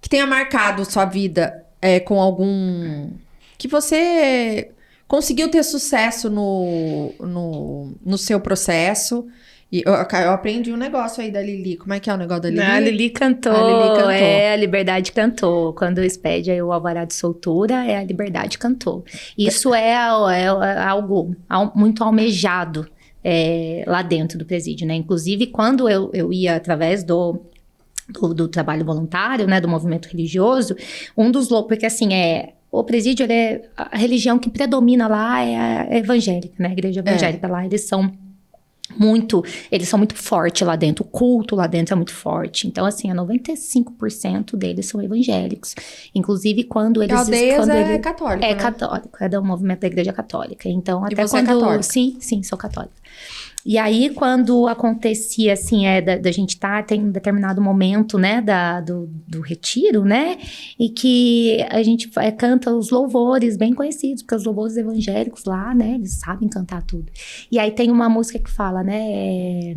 S1: que tenha marcado sua vida com algum... Que você conseguiu ter sucesso no seu processo. E eu aprendi um negócio aí da Lili. Como é que é o negócio da Lili?
S2: A Lili cantou.
S1: A Lili cantou.
S2: É, a Liberdade cantou. Quando expede aí o alvará de soltura, a Liberdade cantou. Isso é algo muito almejado lá dentro do presídio, né? Inclusive, quando eu ia através do trabalho voluntário, né, do movimento religioso, porque assim, o presídio, a religião que predomina lá é a evangélica, né, a igreja evangélica lá, eles são muito fortes lá dentro, o culto lá dentro é muito forte, então assim, 95% deles são evangélicos, inclusive quando eles...
S1: Aldeias é católico,
S2: É
S1: né?
S2: católico, é do movimento da igreja católica, então
S1: E
S2: até
S1: você é
S2: quando...
S1: católica?
S2: Sim, sou católica. E aí, quando acontecia, assim, da gente tem um determinado momento, né, do retiro, né, e que a gente canta os louvores bem conhecidos, porque os louvores evangélicos lá, né, eles sabem cantar tudo. E aí tem uma música que fala, né,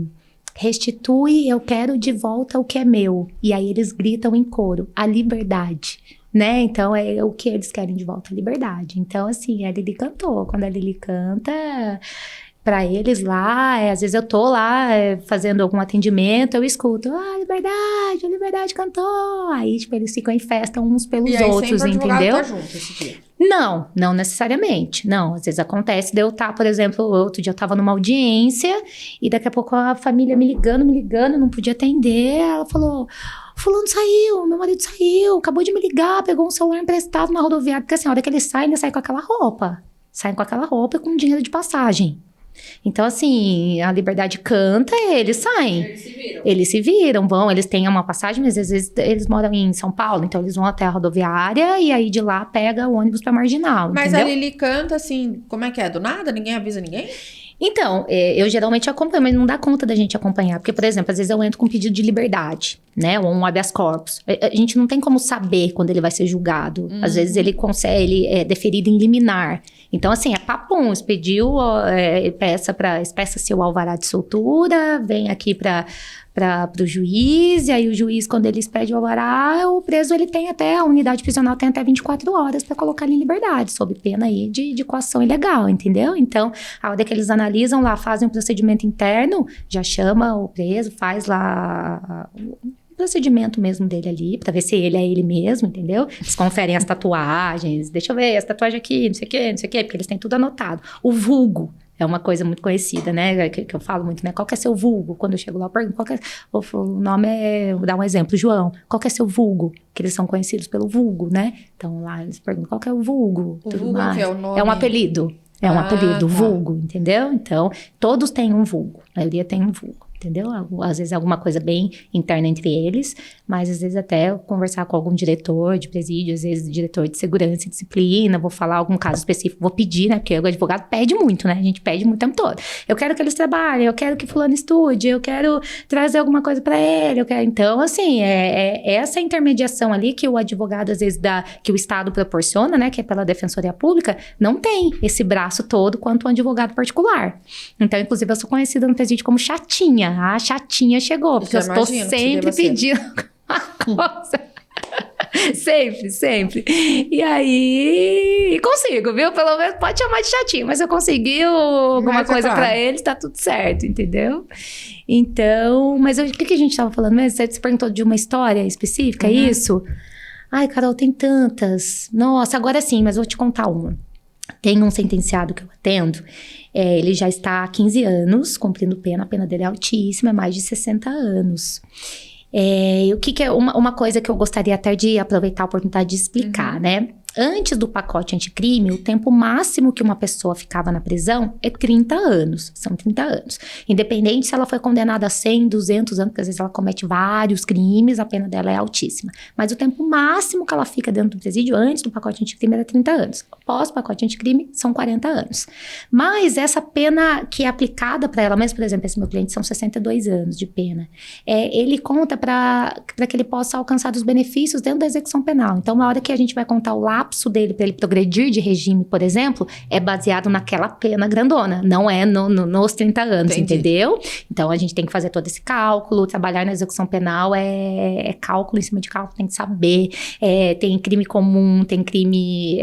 S2: restitui, eu quero de volta o que é meu. E aí eles gritam em coro, a liberdade. Né? Então, é o que eles querem de volta, a liberdade. Então, assim, a Lili cantou. Quando a Lili canta... Pra eles lá, às vezes eu tô lá fazendo algum atendimento, eu escuto, a Liberdade cantou. Aí, tipo, eles ficam em festa uns pelos outros, entendeu?
S1: Tá junto esse dia.
S2: Não necessariamente. Não, às vezes acontece de eu estar, por exemplo, outro dia eu tava numa audiência e daqui a pouco a família me ligando, não podia atender. Ela falou, fulano saiu, meu marido saiu, acabou de me ligar, pegou um celular emprestado na rodoviária, porque assim, a hora que ele sai com aquela roupa. Saem com aquela roupa e com dinheiro de passagem. Então, assim, a Liberdade canta, eles saem. Eles se viram, vão, eles têm uma passagem, mas às vezes eles moram em São Paulo, então eles vão até a rodoviária e aí de lá pega o ônibus pra Marginal,
S1: Mas
S2: entendeu?
S1: a Lili canta assim, como é que é? Do nada? Ninguém avisa ninguém?
S2: Então, eu geralmente acompanho, mas não dá conta da gente acompanhar. Porque, por exemplo, às vezes eu entro com um pedido de liberdade, né? Ou um habeas corpus. A gente não tem como saber quando ele vai ser julgado. Às vezes ele consegue, ele é deferido em liminar. Então, assim, é papum, expediu, expressa-se o alvará de soltura, vem aqui para o juiz, e aí o juiz, quando ele expede o alvará, o preso, ele tem até, a unidade prisional tem até 24 horas para colocar ele em liberdade, sob pena aí de coação ilegal, entendeu? Então, a hora que eles analisam lá, fazem um procedimento interno, já chama o preso, faz lá o procedimento mesmo dele ali, pra ver se ele é ele mesmo, entendeu? Eles conferem as tatuagens, deixa eu ver, as tatuagens aqui, não sei o quê, porque eles têm tudo anotado. O vulgo é uma coisa muito conhecida, né? Que eu falo muito, né? Qual que é seu vulgo? Quando eu chego lá, eu pergunto, o nome vou dar um exemplo, João. Qual que é seu vulgo? Que eles são conhecidos pelo vulgo, né? Então lá eles perguntam, qual que é o vulgo?
S1: O
S2: Tudo
S1: vulgo
S2: mais.
S1: que é o nome?
S2: É um apelido. É um apelido,
S1: tá.
S2: vulgo, entendeu? Então, todos têm um vulgo. A maioria tem um vulgo. Entendeu? Às vezes é alguma coisa bem interna entre eles, mas às vezes até conversar com algum diretor de presídio, às vezes diretor de segurança e disciplina, vou falar algum caso específico, vou pedir, né? Porque o advogado pede muito, né? A gente pede muito o tempo todo. Eu quero que eles trabalhem, eu quero que fulano estude, eu quero trazer alguma coisa pra ele, Então, assim, é essa intermediação ali que o advogado, às vezes, que o Estado proporciona, né? Que é pela Defensoria Pública, não tem esse braço todo quanto um advogado particular. Então, inclusive, eu sou conhecida no presídio como chatinha. A chatinha chegou, porque eu estou sempre pedindo uma coisa. Sempre, sempre. E aí, consigo, viu? Pelo menos pode chamar de chatinho, mas eu consegui alguma
S1: Mas é
S2: coisa
S1: claro.
S2: pra eles, tá tudo certo, entendeu? Então, mas o que a gente tava falando mesmo? Você perguntou de uma história específica, é isso? Ai, Carol, tem tantas. Nossa, agora sim, mas vou te contar uma. Tem um sentenciado que eu atendo, ele já está há 15 anos cumprindo pena, a pena dele é altíssima, é mais de 60 anos. O que é uma coisa que eu gostaria até de aproveitar a oportunidade de explicar, né? Antes do pacote anticrime, o tempo máximo que uma pessoa ficava na prisão é 30 anos. São 30 anos. Independente se ela foi condenada a 100, 200 anos, porque às vezes ela comete vários crimes, a pena dela é altíssima. Mas o tempo máximo que ela fica dentro do presídio antes do pacote anticrime era 30 anos. Após o pacote anticrime, são 40 anos. Mas essa pena que é aplicada para ela, mesmo, por exemplo, esse meu cliente, são 62 anos de pena. Ele conta para que ele possa alcançar os benefícios dentro da execução penal. Então, na hora que a gente vai contar o lapso dele para ele progredir de regime, por exemplo, é baseado naquela pena grandona, não é nos 30 anos,
S1: Entendi.
S2: entendeu? Então, a gente tem que fazer todo esse cálculo, trabalhar na execução penal é cálculo em cima de cálculo, tem que saber, tem crime comum, tem crime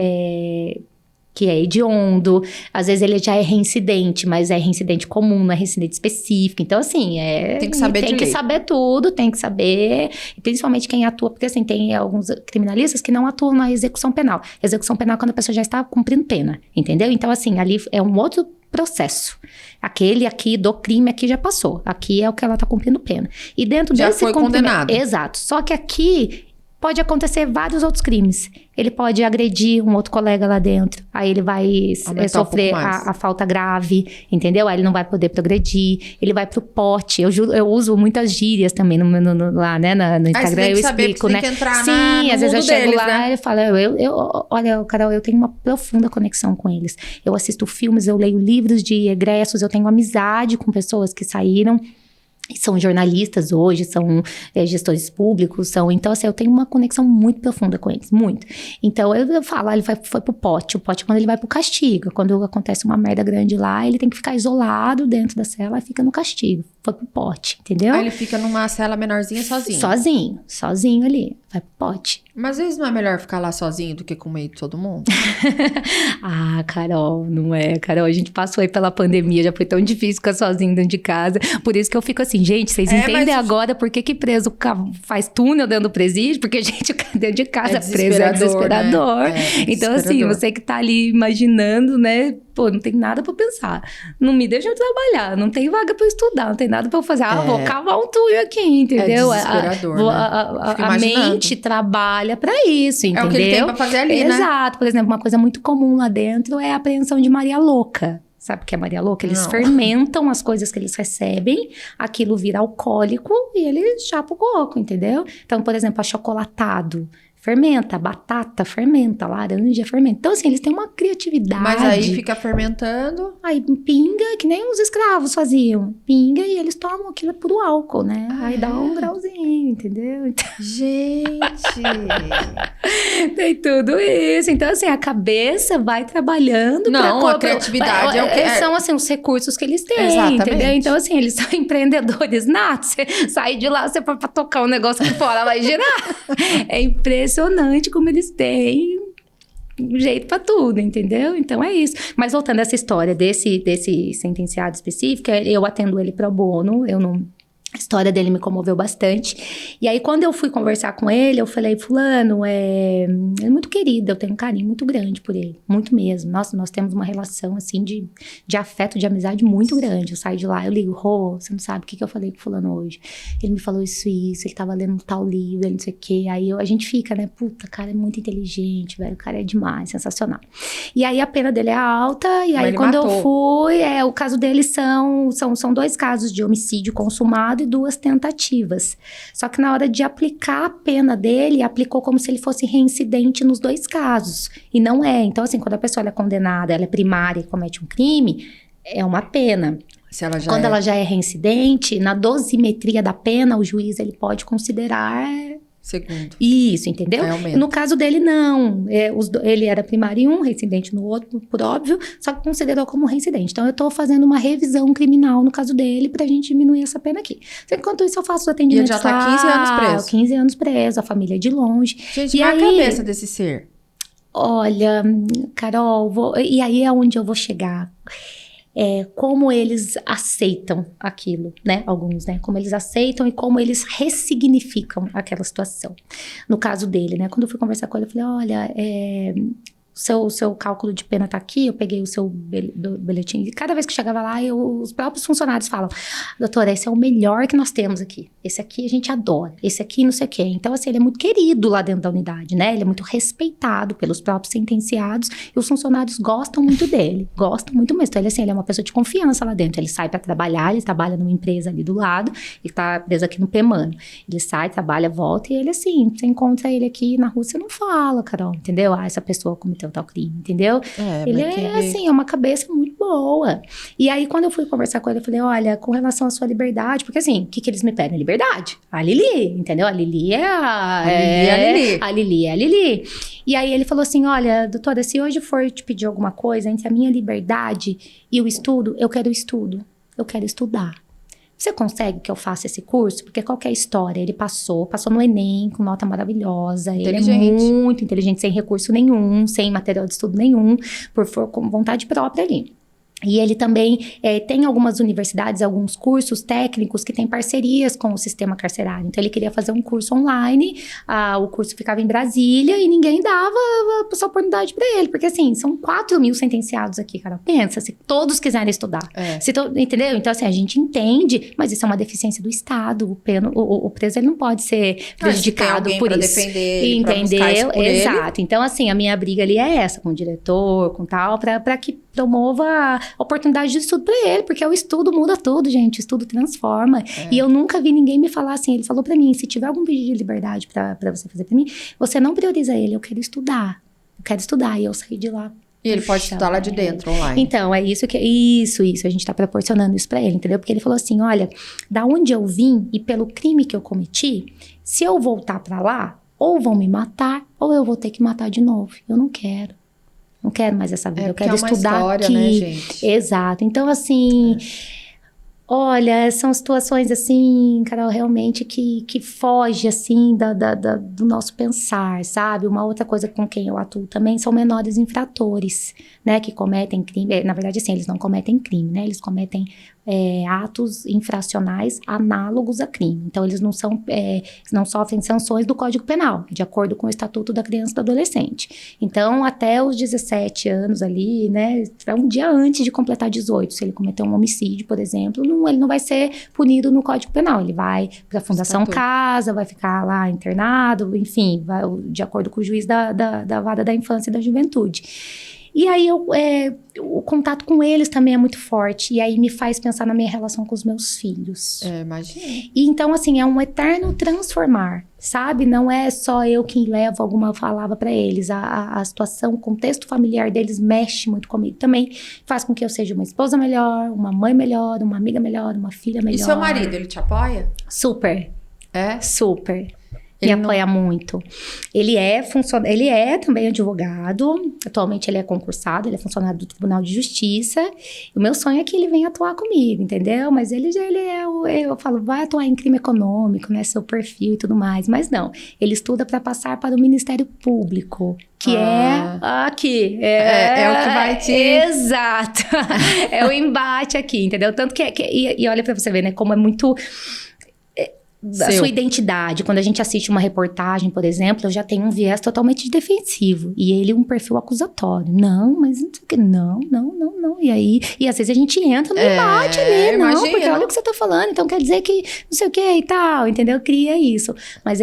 S2: que é hediondo, às vezes ele já é reincidente, mas é reincidente comum, não é reincidente específico. Então, assim,
S1: Tem que saber de lei.
S2: saber tudo, tem que saber, e principalmente quem atua, porque assim, tem alguns criminalistas que não atuam na execução penal. Execução penal é quando a pessoa já está cumprindo pena, entendeu? Então, assim, ali é um outro processo. Aquele aqui do crime aqui já passou. Aqui é o que ela está cumprindo pena. E dentro
S1: Já
S2: desse
S1: foi condenado.
S2: Exato. Só que aqui pode acontecer vários outros crimes. Ele pode agredir um outro colega lá dentro. Aí ele vai
S1: Aumentar
S2: sofrer
S1: um pouco mais.
S2: a falta grave, entendeu? Aí ele não vai poder progredir. Ele vai pro pote. Eu uso muitas gírias também lá, né, no
S1: Aí você
S2: Instagram.
S1: tem que
S2: Eu
S1: saber,
S2: explico,
S1: porque
S2: né?
S1: tem que entrar
S2: Sim,
S1: no
S2: às vezes eu
S1: mundo
S2: chego
S1: deles,
S2: lá
S1: né?
S2: e eu falo, olha, Carol, eu tenho uma profunda conexão com eles. Eu assisto filmes, eu leio livros de egressos, eu tenho amizade com pessoas que saíram. E são jornalistas hoje, são gestores públicos, então assim, eu tenho uma conexão muito profunda com eles, muito. Então eu falo, ele foi pro pote, o pote é quando ele vai pro castigo, quando acontece uma merda grande lá, ele tem que ficar isolado dentro da cela e fica no castigo, foi pro pote, entendeu?
S1: Aí ele fica numa cela menorzinha sozinho.
S2: Sozinho ali, vai pro pote.
S1: Mas às vezes não é melhor ficar lá sozinho do que com meio de todo mundo?
S2: Ah, Carol, não é, Carol, a gente passou aí pela pandemia, já foi tão difícil ficar sozinho dentro de casa, por isso que eu fico assim, gente, vocês entendem
S1: mas-
S2: agora por que preso faz túnel dentro do presídio? Porque, gente, dentro de casa preso é
S1: desesperador,
S2: desesperador.
S1: né? É
S2: Então, assim,
S1: desesperador.
S2: você que tá ali imaginando, né, pô, não tem nada pra pensar, não me deixa eu trabalhar, não tem vaga pra eu estudar, não tem nada pra eu fazer, vou cavar um túnel aqui, entendeu?
S1: desesperador, né? Fico
S2: A
S1: imaginando.
S2: mente trabalha pra isso, entendeu?
S1: É o que ele tem pra fazer ali, né?
S2: Exato. Por exemplo, uma coisa muito comum lá dentro é a apreensão de Maria Louca. Sabe o que é Maria Louca? Eles
S1: Não.
S2: fermentam as coisas que eles recebem, aquilo vira alcoólico e eles chapam o coco, entendeu? Então, por exemplo, achocolatado fermenta, batata fermenta, laranja fermenta. Então, assim, eles têm uma criatividade.
S1: Mas aí fica fermentando.
S2: Aí pinga, que nem os escravos faziam. Pinga e eles tomam aquilo puro álcool, né? Aí dá um grauzinho, entendeu? Então,
S1: Gente!
S2: tem tudo isso. Então, assim, a cabeça vai trabalhando.
S1: Não, a criatividade é o que...
S2: São, assim, os recursos que eles têm,
S1: Exatamente.
S2: entendeu? Então, assim, eles são empreendedores natos. Você sai de lá, você for pra tocar um negócio aqui fora, vai girar. É impressionante como eles têm um jeito pra tudo, entendeu? Então é isso. Mas voltando a essa história desse sentenciado específico, eu atendo ele pro bono, eu não... A história dele me comoveu bastante. E aí, quando eu fui conversar com ele, eu falei, fulano, ele é muito querido, eu tenho um carinho muito grande por ele. Muito mesmo. Nossa, nós temos uma relação, assim, de afeto, de amizade muito grande. Eu saio de lá, eu ligo, você não sabe o que eu falei com fulano hoje. Ele me falou isso, ele tava lendo um tal livro, ele não sei o quê. Aí a gente fica, né, puta, cara é muito inteligente, velho, o cara é demais, sensacional. E aí, a pena dele é alta, e aí,
S1: ele
S2: quando
S1: matou.
S2: eu fui, o caso dele são 2 casos de homicídio consumado e 2 tentativas. Só que na hora de aplicar a pena dele, aplicou como se ele fosse reincidente nos 2 casos. E não é. Então, assim, quando a pessoa é condenada, ela é primária e comete um crime, é uma pena.
S1: Se ela já
S2: Quando ela já é reincidente, na dosimetria da pena, o juiz ele pode considerar
S1: segundo.
S2: Isso, entendeu?
S1: Aí aumenta.
S2: No caso dele, não. Ele era primário em um, reincidente no outro, por óbvio, só que considerou como reincidente. Então, eu tô fazendo uma revisão criminal no caso dele pra gente diminuir essa pena aqui. Enquanto isso, eu faço os atendimentos
S1: E ele já tá 15 anos preso.
S2: 15 anos preso, a família de longe.
S1: Gente,
S2: E
S1: qual é a
S2: aí-
S1: cabeça desse ser?
S2: Olha, Carol, e aí é onde eu vou chegar. Como eles aceitam aquilo, né? Alguns, né? Como eles aceitam e como eles ressignificam aquela situação. No caso dele, né? Quando eu fui conversar com ele, eu falei, olha, seu cálculo de pena tá aqui, eu peguei o seu bilhetinho. E cada vez que chegava lá, os próprios funcionários falam, doutora, esse é o melhor que nós temos aqui. Esse aqui a gente adora. Esse aqui não sei o quê. Então, assim, ele é muito querido lá dentro da unidade, né? Ele é muito respeitado pelos próprios sentenciados e os funcionários gostam muito dele. Gostam muito mesmo. Então, ele é uma pessoa de confiança lá dentro. Ele sai pra trabalhar, ele trabalha numa empresa ali do lado, ele tá preso aqui no Pemano. Ele sai, trabalha, volta e ele, assim, você encontra ele aqui na rua, você não fala, Carol, entendeu? Essa pessoa cometeu tal crime, entendeu? Ele assim, é uma cabeça muito boa. E aí, quando eu fui conversar com ele, eu falei, olha, com relação à sua liberdade, porque assim, o que eles me pedem? Liberdade. A Lili, entendeu? A Lili é a Lili. A Lili é a Lili. E aí ele falou assim, olha, doutora, se hoje for te pedir alguma coisa entre a minha liberdade e o estudo, eu quero estudo. Eu quero estudar. Você consegue que eu faça esse curso? Porque qualquer história, ele passou no Enem com nota maravilhosa. Ele é muito inteligente, sem recurso nenhum, sem material de estudo nenhum, com vontade própria ali. E ele também tem algumas universidades, alguns cursos técnicos que têm parcerias com o sistema carcerário. Então, ele queria fazer um curso online, o curso ficava em Brasília e ninguém dava essa oportunidade para ele. Porque, assim, são 4.000 sentenciados aqui, cara. Pensa, se todos quiserem estudar. Entendeu? Então, assim, a gente entende, mas isso é uma deficiência do Estado. O preso, ele não pode ser prejudicado por isso.
S1: Defender ele,
S2: entendeu? Exato. Então, assim, a minha briga ali é essa, com o diretor, com tal, para que promova a oportunidade de estudo para ele, porque o estudo muda tudo, gente, o estudo transforma. E eu nunca vi ninguém me falar assim, ele falou para mim, se tiver algum pedido de liberdade para você fazer para mim, você não prioriza ele, eu quero estudar, e eu saí de lá.
S1: E ele pode estudar lá de dentro, online.
S2: Então, é isso que... Isso, a gente tá proporcionando isso pra ele, entendeu? Porque ele falou assim, olha, da onde eu vim e pelo crime que eu cometi, se eu voltar pra lá, ou vão me matar, ou eu vou ter que matar de novo. Eu não quero. Não quero mais essa vida, eu quero estudar
S1: história,
S2: aqui.
S1: Né, gente?
S2: Exato. Então, assim... Olha, são situações assim, Carol, realmente que foge, assim, do nosso pensar, sabe? Uma outra coisa com quem eu atuo também são menores infratores, né? Que cometem crime. Na verdade, assim, eles não cometem crime, né? Eles cometem atos infracionais análogos a crime. Então, eles não sofrem sanções do Código Penal, de acordo com o Estatuto da Criança e do Adolescente. Então, até os 17 anos ali, né? Um dia antes de completar 18, se ele cometer um homicídio, por exemplo, ele não vai ser punido no Código Penal. Ele vai para a Fundação Casa, vai ficar lá internado, enfim, de acordo com o juiz da Vara da Infância e da Juventude. E aí, o contato com eles também é muito forte. E aí, me faz pensar na minha relação com os meus filhos.
S1: Imagina.
S2: E então, assim, é um eterno transformar, sabe? Não é só eu quem levo alguma palavra para eles. A situação, o contexto familiar deles mexe muito comigo. Também faz com que eu seja uma esposa melhor, uma mãe melhor, uma amiga melhor, uma filha melhor.
S1: E seu marido, ele te apoia?
S2: Super. Super.
S1: Ele
S2: me apoia muito. Ele é também advogado. Atualmente ele é concursado, ele é funcionário do Tribunal de Justiça. O meu sonho é que ele venha atuar comigo, entendeu? Mas eu falo, vai atuar em crime econômico, né? Seu perfil e tudo mais. Mas não, ele estuda para passar para o Ministério Público. Que é aqui.
S1: É o que vai te...
S2: Exato. É o embate aqui, entendeu? Tanto que e olha para você ver, né? Como é muito... A sua identidade. Quando a gente assiste uma reportagem, por exemplo, eu já tenho um viés totalmente defensivo. E ele um perfil acusatório. Não, mas não sei o que. Não. E aí, às vezes a gente entra no embate ali. Não,
S1: imagino.
S2: porque olha o que você tá falando. Então quer dizer que não sei o que e tal, entendeu? Cria isso. Mas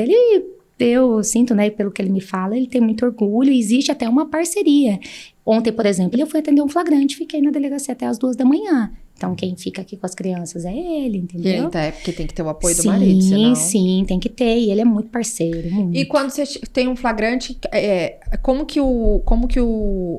S2: eu sinto, né, pelo que ele me fala, ele tem muito orgulho. E existe até uma parceria. Ontem, por exemplo, eu fui atender um flagrante. Fiquei na delegacia até as 2 da manhã. Então, quem fica aqui com as crianças é ele, entendeu?
S1: Porque tem que ter o apoio do marido, senão...
S2: Sim, tem que ter. E ele é muito parceiro, muito.
S1: E quando você tem um flagrante, como que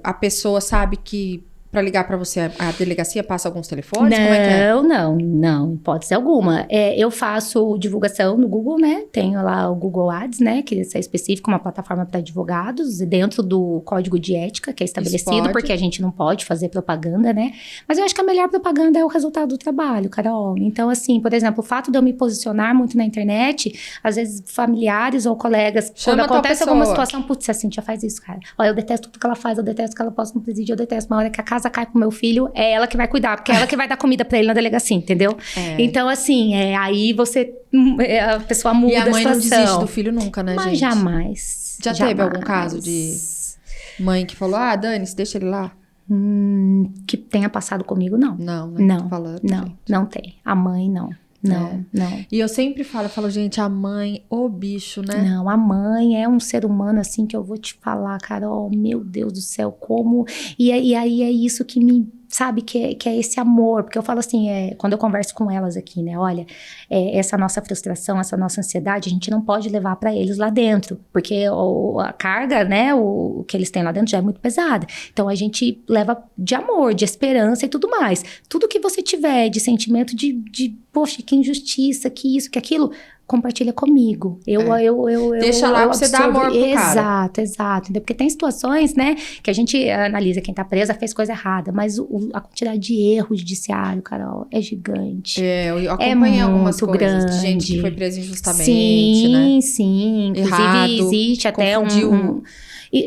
S1: a pessoa sabe que pra ligar pra você, a delegacia passa alguns telefones? Como é que é?
S2: Não, hipótese alguma. Eu faço divulgação no Google, né? Tenho lá o Google Ads, né? Que é específico, uma plataforma para advogados, dentro do código de ética que é estabelecido, porque a gente não pode fazer propaganda, né? Mas eu acho que a melhor propaganda é o resultado do trabalho, Carol. Então, assim, por exemplo, o fato de eu me posicionar muito na internet, às vezes familiares ou colegas, quando acontece alguma situação, putz, a Cíntia faz isso, cara. Olha, eu detesto tudo que ela faz, eu detesto que ela posta no presídio, eu detesto. Uma hora que a casa cai pro meu filho, é ela que vai cuidar, porque é ela que vai dar comida pra ele na delegacia, entendeu? Então, assim, aí você... a pessoa muda a situação.
S1: E a mãe não desiste do filho nunca, né, gente?
S2: Mas jamais.
S1: Já teve algum caso de mãe que falou, Dani, se deixa ele lá?
S2: Que tenha passado comigo, não.
S1: Não,
S2: não,
S1: falando,
S2: não tem. A mãe, não. Não.
S1: E eu sempre falo, gente, a mãe, o bicho, né?
S2: Não, a mãe é um ser humano, assim, que eu vou te falar, Carol, meu Deus do céu, como... E aí é isso que me... Sabe, que é esse amor, porque eu falo assim, quando eu converso com elas aqui, né, olha, essa nossa frustração, essa nossa ansiedade, a gente não pode levar para eles lá dentro, porque a carga, né, o que eles têm lá dentro já é muito pesada, então a gente leva de amor, de esperança e tudo mais, tudo que você tiver de sentimento de poxa, que injustiça, que isso, que aquilo, compartilha comigo.
S1: Deixa lá pra você dar amor pro cara.
S2: Exato. Porque tem situações, né, que a gente analisa quem tá presa fez coisa errada, mas a quantidade de erro judiciário, Carol, é gigante.
S1: Eu acompanhei algumas coisas
S2: grande.
S1: De gente que foi presa injustamente, né?
S2: Sim. Inclusive,
S1: errado,
S2: existe até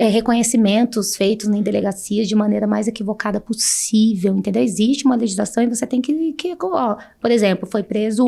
S2: reconhecimentos feitos em delegacias de maneira mais equivocada possível, entendeu? Existe uma legislação e você tem que por exemplo, foi preso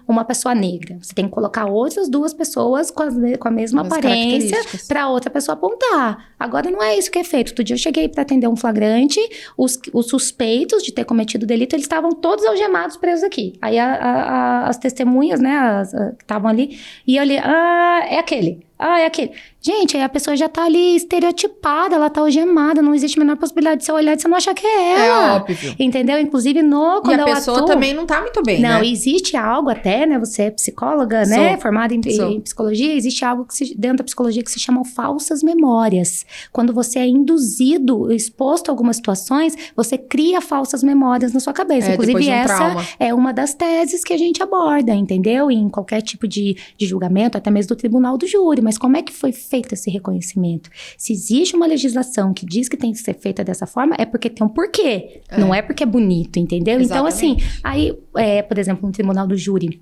S2: uma pessoa negra. Você tem que colocar outras duas pessoas com a mesma aparência para outra pessoa apontar. Agora não é isso que é feito. Outro dia eu cheguei para atender um flagrante, os suspeitos de ter cometido o delito, eles estavam todos algemados presos aqui. Aí as testemunhas, né, que estavam ali, e ali, é aquele. É aquele. Gente, aí a pessoa já tá ali estereotipada, ela tá algemada, não existe a menor possibilidade de você olhar e você não achar que é ela.
S1: É óbvio.
S2: Entendeu? Inclusive, quando
S1: a pessoa também não tá muito bem,
S2: não,
S1: né?
S2: existe algo até, né? Você é psicóloga, né? Formada em psicologia. Existe algo dentro da psicologia que se chama falsas memórias. Quando você é induzido, exposto a algumas situações, você cria falsas memórias na sua cabeça. Inclusive, essa é uma das teses que a gente aborda, entendeu? Em qualquer tipo de julgamento, até mesmo do tribunal do júri. Mas como é que foi feito esse reconhecimento? Se existe uma legislação que diz que tem que ser feita dessa forma, é porque tem um porquê. Não é porque é bonito, entendeu? Exatamente. Então, assim, aí, por exemplo, no tribunal do júri,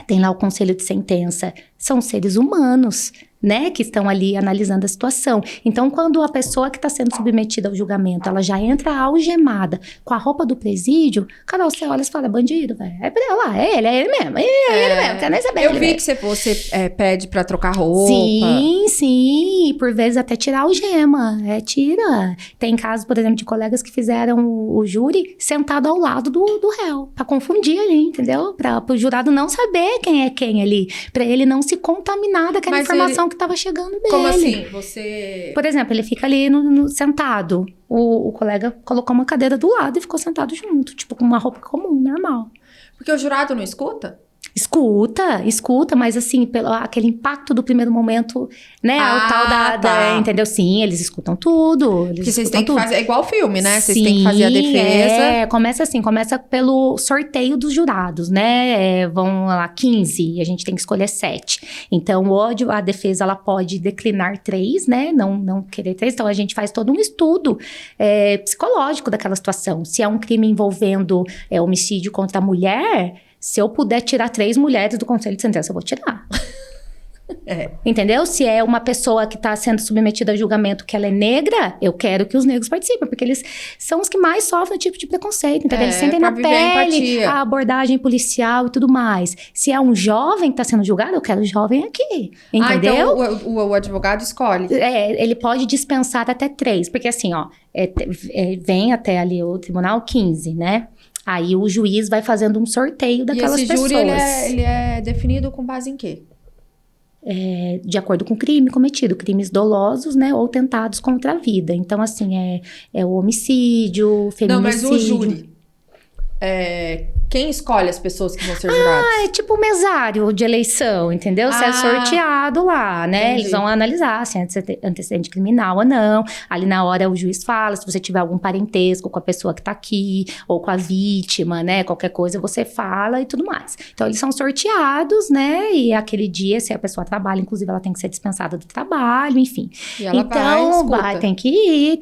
S2: tem lá o conselho de sentença. São seres humanos, né, que estão ali analisando a situação. Então, quando a pessoa que está sendo submetida ao julgamento, ela já entra algemada com a roupa do presídio, Carol, você olha e fala, bandido, velho. É pra lá, é ele mesmo, ele mesmo, quer nem saber.
S1: Eu vi que você pede pra trocar roupa.
S2: Sim, por vezes até tirar a algema, tira. Tem casos, por exemplo, de colegas que fizeram o júri sentado ao lado do réu, pra confundir ali, entendeu? Para o jurado não saber quem é quem ali, pra ele não se contaminar daquela informação que estava chegando dele.
S1: Como assim? Você...
S2: Por exemplo, ele fica ali sentado. O colega colocou uma cadeira do lado e ficou sentado junto. Tipo, com uma roupa comum, normal.
S1: Porque o jurado não escuta?
S2: Escuta, mas assim, aquele impacto do primeiro momento, né? O tal da entendeu? Sim, eles escutam tudo.
S1: Porque vocês têm que fazer, é igual filme, né? Vocês têm que fazer a defesa.
S2: Começa pelo sorteio dos jurados, né? Vão lá 15 e a gente tem que escolher 7. Então, a defesa, ela pode declinar 3, né? Não querer 3. Então, a gente faz todo um estudo psicológico daquela situação. Se é um crime envolvendo homicídio contra a mulher... Se eu puder tirar 3 mulheres do conselho de sentença, eu vou tirar. Entendeu? Se é uma pessoa que está sendo submetida a julgamento que ela é negra, eu quero que os negros participem, porque eles são os que mais sofrem o tipo de preconceito. Então, eles sentem na pele a abordagem policial e tudo mais. Se é um jovem que está sendo julgado, eu quero o jovem aqui. Entendeu?
S1: Então o advogado escolhe.
S2: Ele pode dispensar até 3, porque assim, vem até ali o tribunal 15, né? Aí o juiz vai fazendo um sorteio daquelas pessoas.
S1: E esse júri, ele é definido com base em quê?
S2: De acordo com o crime cometido, crimes dolosos, né, ou tentados contra a vida. Então, assim, o homicídio, feminicídio.
S1: Não, mas o júri, Quem escolhe as pessoas que vão ser jurados?
S2: É tipo o mesário de eleição, entendeu? Você é sorteado lá, né?
S1: Entendi.
S2: Eles vão analisar se é antecedente criminal ou não. Ali na hora o juiz fala, se você tiver algum parentesco com a pessoa que tá aqui, ou com a vítima, né? Qualquer coisa você fala e tudo mais. Então eles são sorteados, né? E aquele dia, se a pessoa trabalha, inclusive ela tem que ser dispensada do trabalho, enfim.
S1: E ela
S2: Então,
S1: escuta.
S2: tem que ir.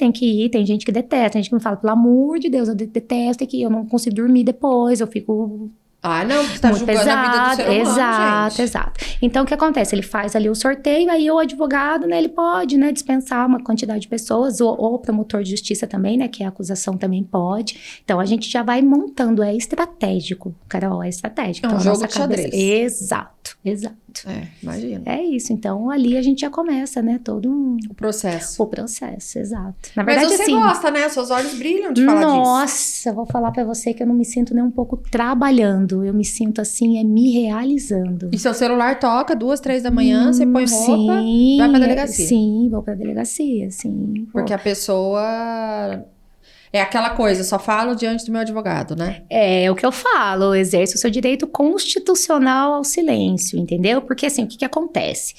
S2: Tem gente que detesta, tem gente que me fala, pelo amor de Deus, eu detesto, tem que ir, eu não consigo dormir depois, eu fico
S1: Ah, não, porque você tá
S2: muito
S1: julgando
S2: pesado.
S1: a vida do ser humano,
S2: Exato,
S1: gente.
S2: exato. Então, o que acontece? Ele faz ali o sorteio, aí o advogado, né, ele pode, né, dispensar uma quantidade de pessoas, ou o promotor de justiça também, né, que a acusação também pode. Então, a gente já vai montando, é estratégico, Carol, é estratégico.
S1: É um
S2: Então, a
S1: jogo
S2: nossa
S1: de xadrez.
S2: Exato.
S1: Imagina.
S2: É isso. Então, ali a gente já começa, né, todo
S1: O processo.
S2: o processo, exato. Na
S1: Mas
S2: verdade,
S1: você
S2: assim...
S1: gosta, né? Seus olhos brilham de falar disso.
S2: Nossa, vou falar pra você que eu não me sinto nem um pouco trabalhando. Eu me sinto assim, me realizando.
S1: E seu celular toca 2, 3 da manhã, você põe roupa,
S2: sim,
S1: vai pra delegacia.
S2: Sim, vou pra delegacia, sim.
S1: Porque a pessoa... É aquela coisa, só falo diante do meu advogado, né?
S2: É o que eu falo, eu exerço o seu direito constitucional ao silêncio, entendeu? Porque assim, o que acontece?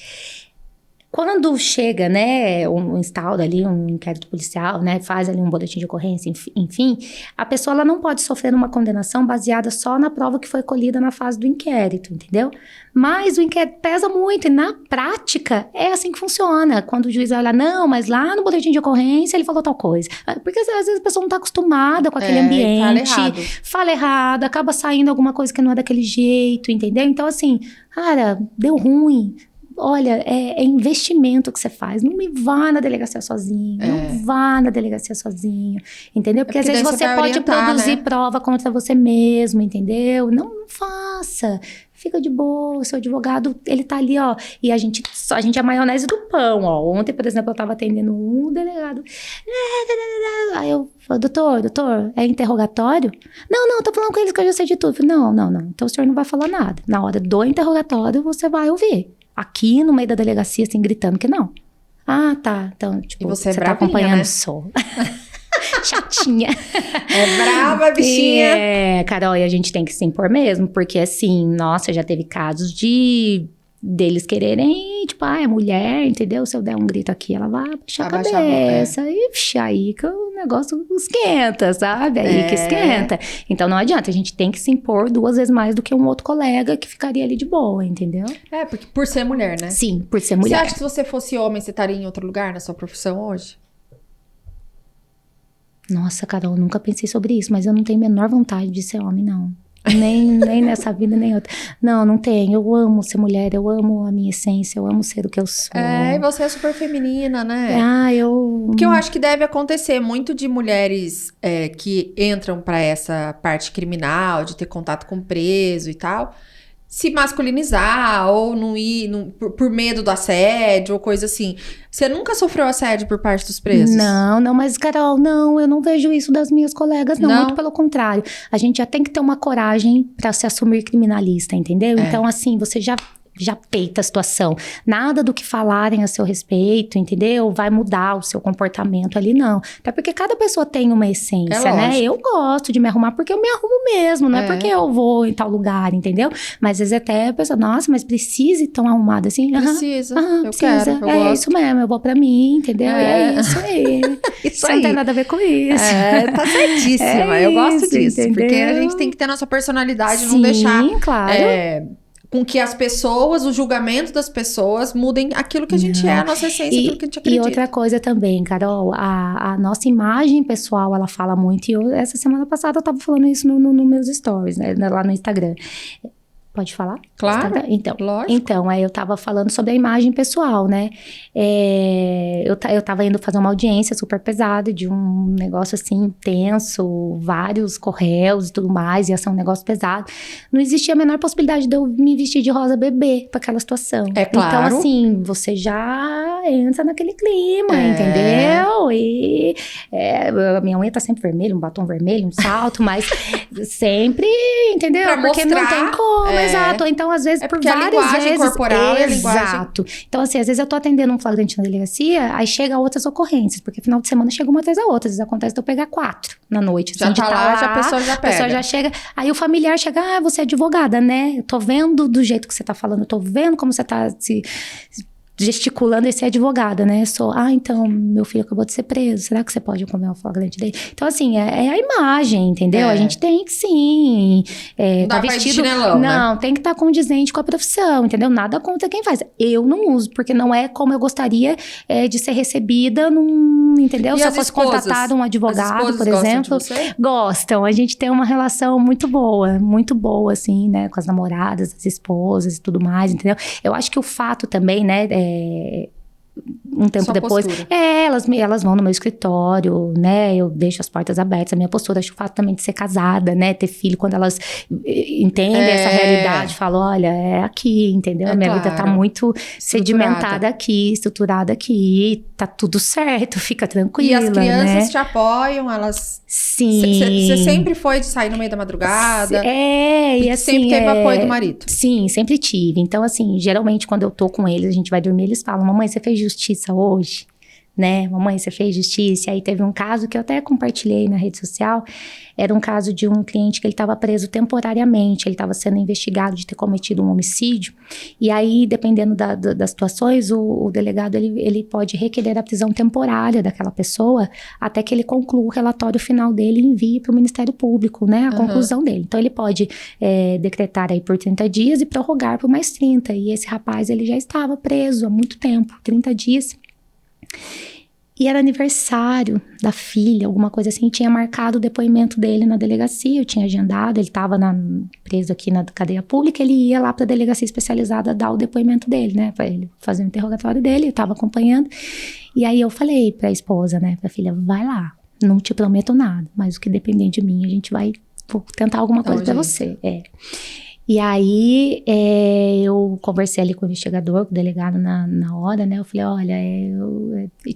S2: Quando chega, né, instaura ali um inquérito policial, né, faz ali um boletim de ocorrência, enfim, a pessoa ela não pode sofrer uma condenação baseada só na prova que foi colhida na fase do inquérito, entendeu? Mas o inquérito pesa muito e na prática é assim que funciona. Quando o juiz vai olhar, não, mas lá no boletim de ocorrência ele falou tal coisa. Porque às vezes a pessoa não está acostumada com aquele ambiente. Fala errado, acaba saindo alguma coisa que não é daquele jeito, entendeu? Então assim, cara, deu ruim. Olha, é investimento que você faz. Não me vá na delegacia sozinho. Não vá na delegacia sozinho. Entendeu? Porque às vezes você pode
S1: orientar,
S2: produzir
S1: né?
S2: prova contra você mesmo, entendeu? Não faça. Fica de boa. Seu advogado, ele tá ali, ó. E a gente é a maionese do pão, ó. Ontem, por exemplo, eu tava atendendo um delegado. Aí eu falei, doutor, é interrogatório? Não, tô falando com eles que eu já sei de tudo. Eu falei, não. Então o senhor não vai falar nada. Na hora do interrogatório, você vai ouvir. Aqui no meio da delegacia, assim, gritando que não. Ah, tá. Então, tipo,
S1: E você é
S2: tá
S1: bravinha,
S2: acompanhando,
S1: né?
S2: sou. Chatinha.
S1: É brava, bichinha.
S2: É, Carol, e a gente tem que se impor mesmo, porque assim, nossa, já teve casos deles quererem, tipo, é mulher, entendeu? Se eu der um grito aqui, ela vai baixar a
S1: Abaixa a mão,
S2: cabeça. E aí que o negócio esquenta, sabe? Aí que esquenta. Então não adianta, a gente tem que se impor 2 vezes mais do que um outro colega que ficaria ali de boa, entendeu?
S1: É, porque por ser mulher, né?
S2: Sim, por ser
S1: Você
S2: mulher.
S1: acha que se você fosse homem, você estaria em outro lugar na sua profissão hoje?
S2: Nossa, Carol, eu nunca pensei sobre isso, mas eu não tenho a menor vontade de ser homem, não. Nem nessa vida, nem outra. Não tenho. Eu amo ser mulher, eu amo a minha essência, eu amo ser o que eu sou.
S1: É, e você é super feminina, né?
S2: Porque
S1: eu acho que deve acontecer muito de mulheres que entram pra essa parte criminal, de ter contato com preso e tal, se masculinizar ou não ir por medo do assédio ou coisa assim. Você nunca sofreu assédio por parte dos presos?
S2: Não, mas Carol, eu não vejo isso das minhas colegas, não. Muito pelo contrário. A gente já tem que ter uma coragem pra se assumir criminalista, entendeu? Então, assim, você já peita a situação. Nada do que falarem a seu respeito, entendeu? Vai mudar o seu comportamento ali, não. Até porque cada pessoa tem uma essência, né? Eu gosto de me arrumar porque eu me arrumo mesmo, não é porque eu vou em tal lugar, entendeu? Mas às vezes até a pessoa, nossa, mas precisa ir tão arrumada assim?
S1: Precisa, eu
S2: precisa.
S1: quero, eu gosto.
S2: Isso mesmo, eu vou pra mim, entendeu? É isso aí.
S1: Isso
S2: não tem nada a ver com isso.
S1: Tá certíssima, eu gosto disso.
S2: Entendeu?
S1: Porque a gente tem que ter nossa personalidade, não
S2: Sim,
S1: deixar...
S2: claro.
S1: Com que as pessoas, o julgamento das pessoas mudem aquilo que a gente é, a nossa essência, aquilo que a gente acredita.
S2: E outra coisa também, Carol, a nossa imagem pessoal, ela fala muito. E essa semana passada eu tava falando isso no meus stories, né, lá no Instagram. Pode falar?
S1: Claro,
S2: então,
S1: lógico.
S2: Então, aí eu tava falando sobre a imagem pessoal, né? Eu tava indo fazer uma audiência super pesada de um negócio assim, intenso, vários correios e tudo mais, ia ser um negócio pesado. Não existia a menor possibilidade de eu me vestir de rosa bebê pra aquela situação.
S1: É claro.
S2: Então, assim, você já entra naquele clima, entendeu? E a minha unha tá sempre vermelha, um batom vermelho, um salto, mas sempre, entendeu?
S1: Pra
S2: porque
S1: mostrar,
S2: não tem como. exato. Então, às vezes, por
S1: porque a
S2: várias
S1: linguagem
S2: vezes...
S1: corporal é a linguagem...
S2: Exato. Então, assim, às vezes eu tô atendendo um flagrante na delegacia, aí chega outras ocorrências, porque final de semana chega uma atrás da outra. Às vezes acontece de eu pegar 4 na noite.
S1: Já
S2: assim,
S1: tá lá, a pessoa já pega.
S2: A pessoa já chega, aí o familiar chega, você é advogada, né? Eu tô vendo do jeito que você tá falando, eu tô vendo como você tá se gesticulando e ser advogada, né? Então, meu filho acabou de ser preso, será que você pode acompanhar o flagrante dele? Então, assim, é a imagem, entendeu? A gente tem que, sim,
S1: não
S2: tá
S1: dá pra ir de
S2: vestido...
S1: chinelão,
S2: Não,
S1: né?
S2: tem que estar condizente com a profissão, entendeu? Nada contra quem faz. Eu não uso, porque não é como eu gostaria de ser recebida entendeu?
S1: E
S2: se eu
S1: as
S2: fosse
S1: esposas?
S2: contratar um advogado, por
S1: gostam
S2: exemplo...
S1: de você?
S2: Gostam. A gente tem uma relação muito boa, assim, né? Com as namoradas, as esposas e tudo mais, entendeu? Eu acho que o fato também, né? Um tempo
S1: Sua
S2: depois,
S1: postura.
S2: elas vão no meu escritório, né? Eu deixo as portas abertas. A minha postura, acho que o fato também de ser casada, né? Ter filho, quando elas entendem essa realidade, falam, olha, é aqui, entendeu? A minha vida tá muito sedimentada aqui, estruturada aqui, tá tudo certo, fica tranquila,
S1: E as crianças
S2: né?
S1: te apoiam, elas...
S2: Sim.
S1: Você sempre foi de sair no meio da madrugada?
S2: E assim...
S1: Sempre teve apoio do marido?
S2: Sim, sempre tive. Então, assim, geralmente quando eu tô com eles, a gente vai dormir, eles falam, mamãe, você fez justiça hoje? Né? Mamãe, você fez justiça? E aí teve um caso que eu até compartilhei na rede social, era um caso de um cliente que ele estava preso temporariamente, ele estava sendo investigado de ter cometido um homicídio, e aí, dependendo das situações, o delegado, ele pode requerer a prisão temporária daquela pessoa, até que ele conclua o relatório final dele e envie para o Ministério Público, né, a conclusão dele. Então, ele pode decretar aí por 30 dias e prorrogar por mais 30, e esse rapaz, ele já estava preso há muito tempo, 30 dias, e era aniversário da filha, alguma coisa assim, tinha marcado o depoimento dele na delegacia, eu tinha agendado, ele estava preso aqui na cadeia pública, ele ia lá para a delegacia especializada dar o depoimento dele, né, para ele fazer o interrogatório dele, eu estava acompanhando, e aí eu falei para a esposa, né, para a filha, vai lá, não te prometo nada, mas o que depender de mim, vou tentar alguma coisa para você, E aí, eu conversei ali com o investigador, com o delegado na hora, né? Eu falei, olha,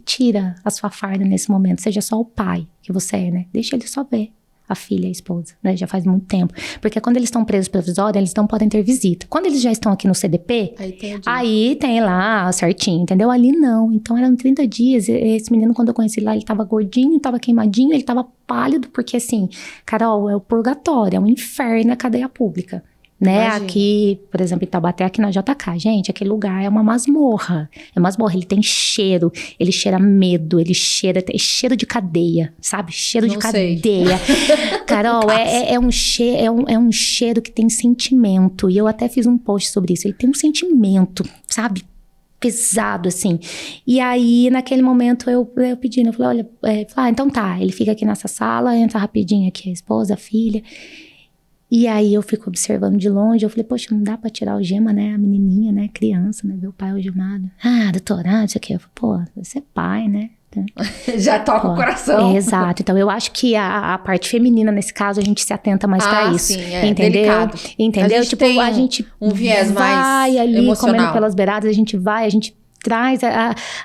S2: tira a sua farda nesse momento, seja só o pai que você é, né? Deixa ele só ver a filha e a esposa, né? Já faz muito tempo. Porque quando eles estão presos provisório, eles não podem ter visita. Quando eles já estão aqui no CDP, aí tem lá certinho, entendeu? Ali não. Então, eram 30 dias. Esse menino, quando eu conheci lá, ele tava gordinho, tava queimadinho, ele tava pálido, porque assim, Carol, é o purgatório, é um inferno a cadeia pública. Né? Aqui, por exemplo, em Taubaté, aqui na JK, gente, aquele lugar é uma masmorra. É masmorra, ele tem cheiro, ele cheira medo, ele tem cheiro de cadeia, sabe? Cheiro de cadeia. Carol, é um cheiro que tem sentimento. E eu até fiz um post sobre isso. Ele tem um sentimento, sabe? Pesado, assim. E aí, naquele momento, eu pedi, eu falei, olha, então tá, ele fica aqui nessa sala, entra rapidinho aqui a esposa, a filha. E aí eu fico observando de longe, eu falei, poxa, não dá pra tirar a algema, né? A menininha, né? Criança, né? Ver o pai algemado. Doutorado, isso aqui. Eu falei, você é pai, né?
S1: Já toca o coração.
S2: Exato. Então, eu acho que a parte feminina, nesse caso, a gente se atenta mais pra isso.
S1: Sim,
S2: entendeu?
S1: Delicado.
S2: Entendeu?
S1: A gente tem
S2: a gente
S1: um viés mais
S2: vai ali,
S1: emocional.
S2: comendo pelas beiradas, a gente traz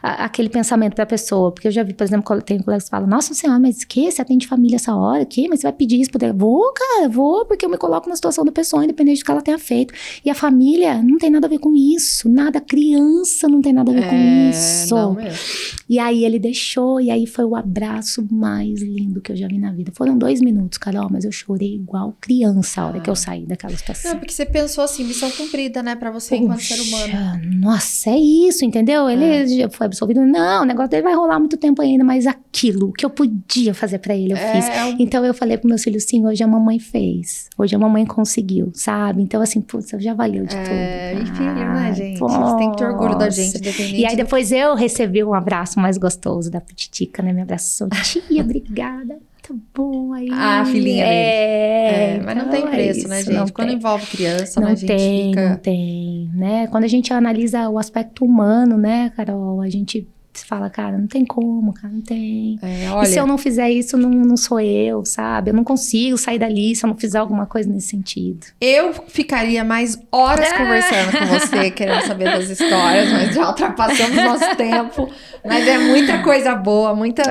S2: aquele pensamento pra pessoa. Porque eu já vi, por exemplo, tem colegas que falam, nossa senhora, mas que? Você atende família essa hora? Que? Mas você vai pedir isso? Vou, cara, vou, porque eu me coloco na situação da pessoa, independente do que ela tenha feito. E a família não tem nada a ver com isso. Nada, a criança não tem nada a ver com isso.
S1: Não mesmo.
S2: E aí ele deixou, e aí foi o abraço mais lindo que eu já vi na vida. Foram 2 minutos, Carol, mas eu chorei igual criança a hora que eu saí daquela situação.
S1: Não, porque você pensou assim, missão cumprida, né, pra você enquanto ser humano.
S2: Nossa, é isso, entendeu? Ele já foi absolvido. Não, o negócio dele vai rolar muito tempo ainda, mas aquilo que eu podia fazer pra ele, eu fiz. Então eu falei pro meus filhos, sim, hoje a mamãe fez. Hoje a mamãe conseguiu, sabe? Então assim, putz, já valeu de tudo.
S1: E filho, né, gente? Eles têm que ter orgulho da gente, independente.
S2: E aí depois eu recebi um abraço mais gostoso da Pititica, né? Me abraçou. Tia, obrigada. Tá bom aí.
S1: A filhinha dele. Mas não tem preço,
S2: isso,
S1: né, gente? Quando envolve criança, né, a gente fica...
S2: Não tem, né? Quando a gente analisa o aspecto humano, né, Carol? A gente fala, cara, não tem como, cara, não tem.
S1: Olha,
S2: e se eu não fizer isso, não sou eu, sabe? Eu não consigo sair dali se eu não fizer alguma coisa nesse sentido.
S1: Eu ficaria mais horas conversando com você, querendo saber das histórias, mas já ultrapassamos nosso tempo. Mas é muita coisa boa, muita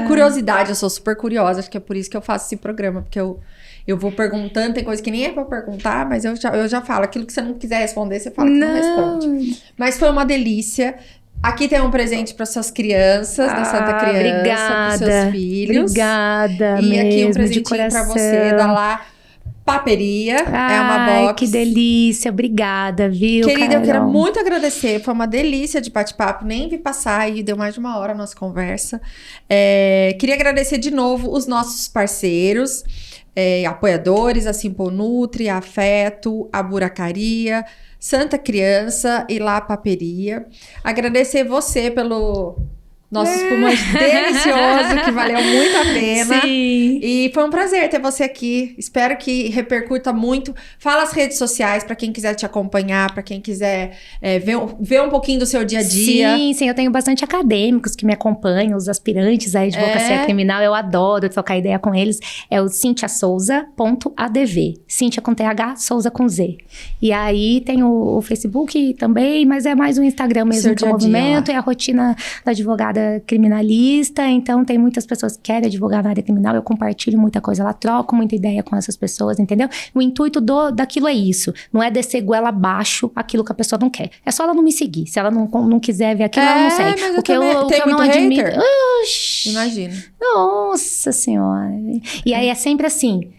S1: curiosidade. Eu sou super curiosa, acho que é por isso que eu faço esse programa, porque eu eu vou perguntando, tem coisa que nem é pra perguntar, mas eu já falo. Aquilo que você não quiser responder, você fala que não responde. Mas foi uma delícia. Aqui tem um presente para suas crianças, da Santa Criança, para seus filhos.
S2: Obrigada,
S1: e aqui um
S2: mesmo, de
S1: presentinho
S2: coração.
S1: para você, da lá Paperia. É uma box.
S2: Que delícia, obrigada, viu,
S1: Querida, eu quero
S2: Carol?
S1: muito agradecer. Foi uma delícia de bate-papo. Nem vi passar e deu mais de 1 hora a nossa conversa. Queria agradecer de novo os nossos parceiros, apoiadores, a Simple Nutri, a Afeto, a Buracaria, Santa Criança e lá Paperia. Agradecer você pelo nosso espumante delicioso, que valeu muito a pena.
S2: Sim.
S1: E foi um prazer ter você aqui. Espero que repercuta muito. Fala as redes sociais para quem quiser te acompanhar, para quem quiser ver um pouquinho do seu dia a dia.
S2: Sim, eu tenho bastante acadêmicos que me acompanham, os aspirantes aí de advocacia criminal. Eu adoro trocar ideia com eles. É o cintiasouza.adv. Cintia com TH, Souza com Z. E aí tem o Facebook também, mas é mais o Instagram mesmo que o movimento. É a rotina da advogada criminalista, então tem muitas pessoas que querem advogar na área criminal, eu compartilho muita coisa lá, troco muita ideia com essas pessoas, entendeu? O intuito daquilo é isso, não é descer goela abaixo aquilo que a pessoa não quer, é só ela não me seguir, se ela não quiser ver aquilo, ela não segue.
S1: Mas
S2: O que eu não admito...
S1: Imagina.
S2: Nossa Senhora. E aí é sempre assim,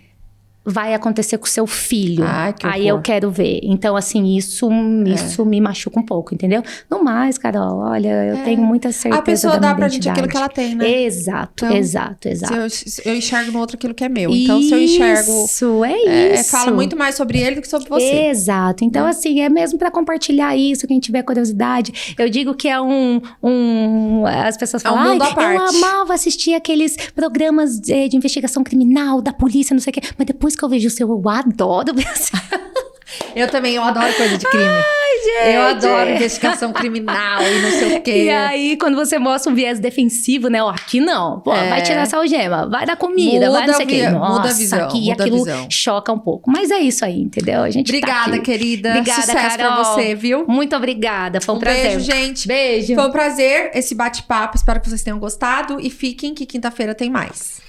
S2: vai acontecer com o seu filho.
S1: Ai, que
S2: aí
S1: horror.
S2: eu quero ver. Então, assim, isso me machuca um pouco, entendeu? No mais, Carol, olha, eu tenho muita certeza
S1: A pessoa
S2: da
S1: dá
S2: minha
S1: pra gente aquilo que ela
S2: identidade.
S1: tem, né?
S2: Exato,
S1: Então,
S2: exato.
S1: Se eu enxergo no outro aquilo que é meu. Então, se eu enxergo...
S2: Isso, isso.
S1: Fala muito mais sobre ele do que sobre você.
S2: Exato. Então, assim, é mesmo pra compartilhar isso, quem tiver curiosidade. Eu digo que é as pessoas falam,
S1: mundo à
S2: eu
S1: parte."
S2: amava assistir aqueles programas de investigação criminal, da polícia, não sei o quê. Mas depois que eu vejo o seu, eu adoro.
S1: Eu também, eu adoro coisa de crime.
S2: Gente.
S1: Eu adoro investigação criminal e não sei o quê.
S2: E aí, quando você mostra um viés defensivo, né? Ó, aqui não. Pô, vai tirar essa algema, vai dar comida, vai não sei o quê. Nossa,
S1: muda a visão,
S2: aqui
S1: muda a
S2: aquilo
S1: visão.
S2: choca um pouco. Mas é isso aí, entendeu? A gente
S1: Obrigada,
S2: tá aqui.
S1: querida.
S2: Obrigada,
S1: Sucesso
S2: Carol.
S1: pra você, viu?
S2: Muito obrigada, foi um prazer.
S1: Beijo, gente.
S2: Beijo.
S1: Foi um prazer esse bate-papo. Espero que vocês tenham gostado. E fiquem que quinta-feira tem mais.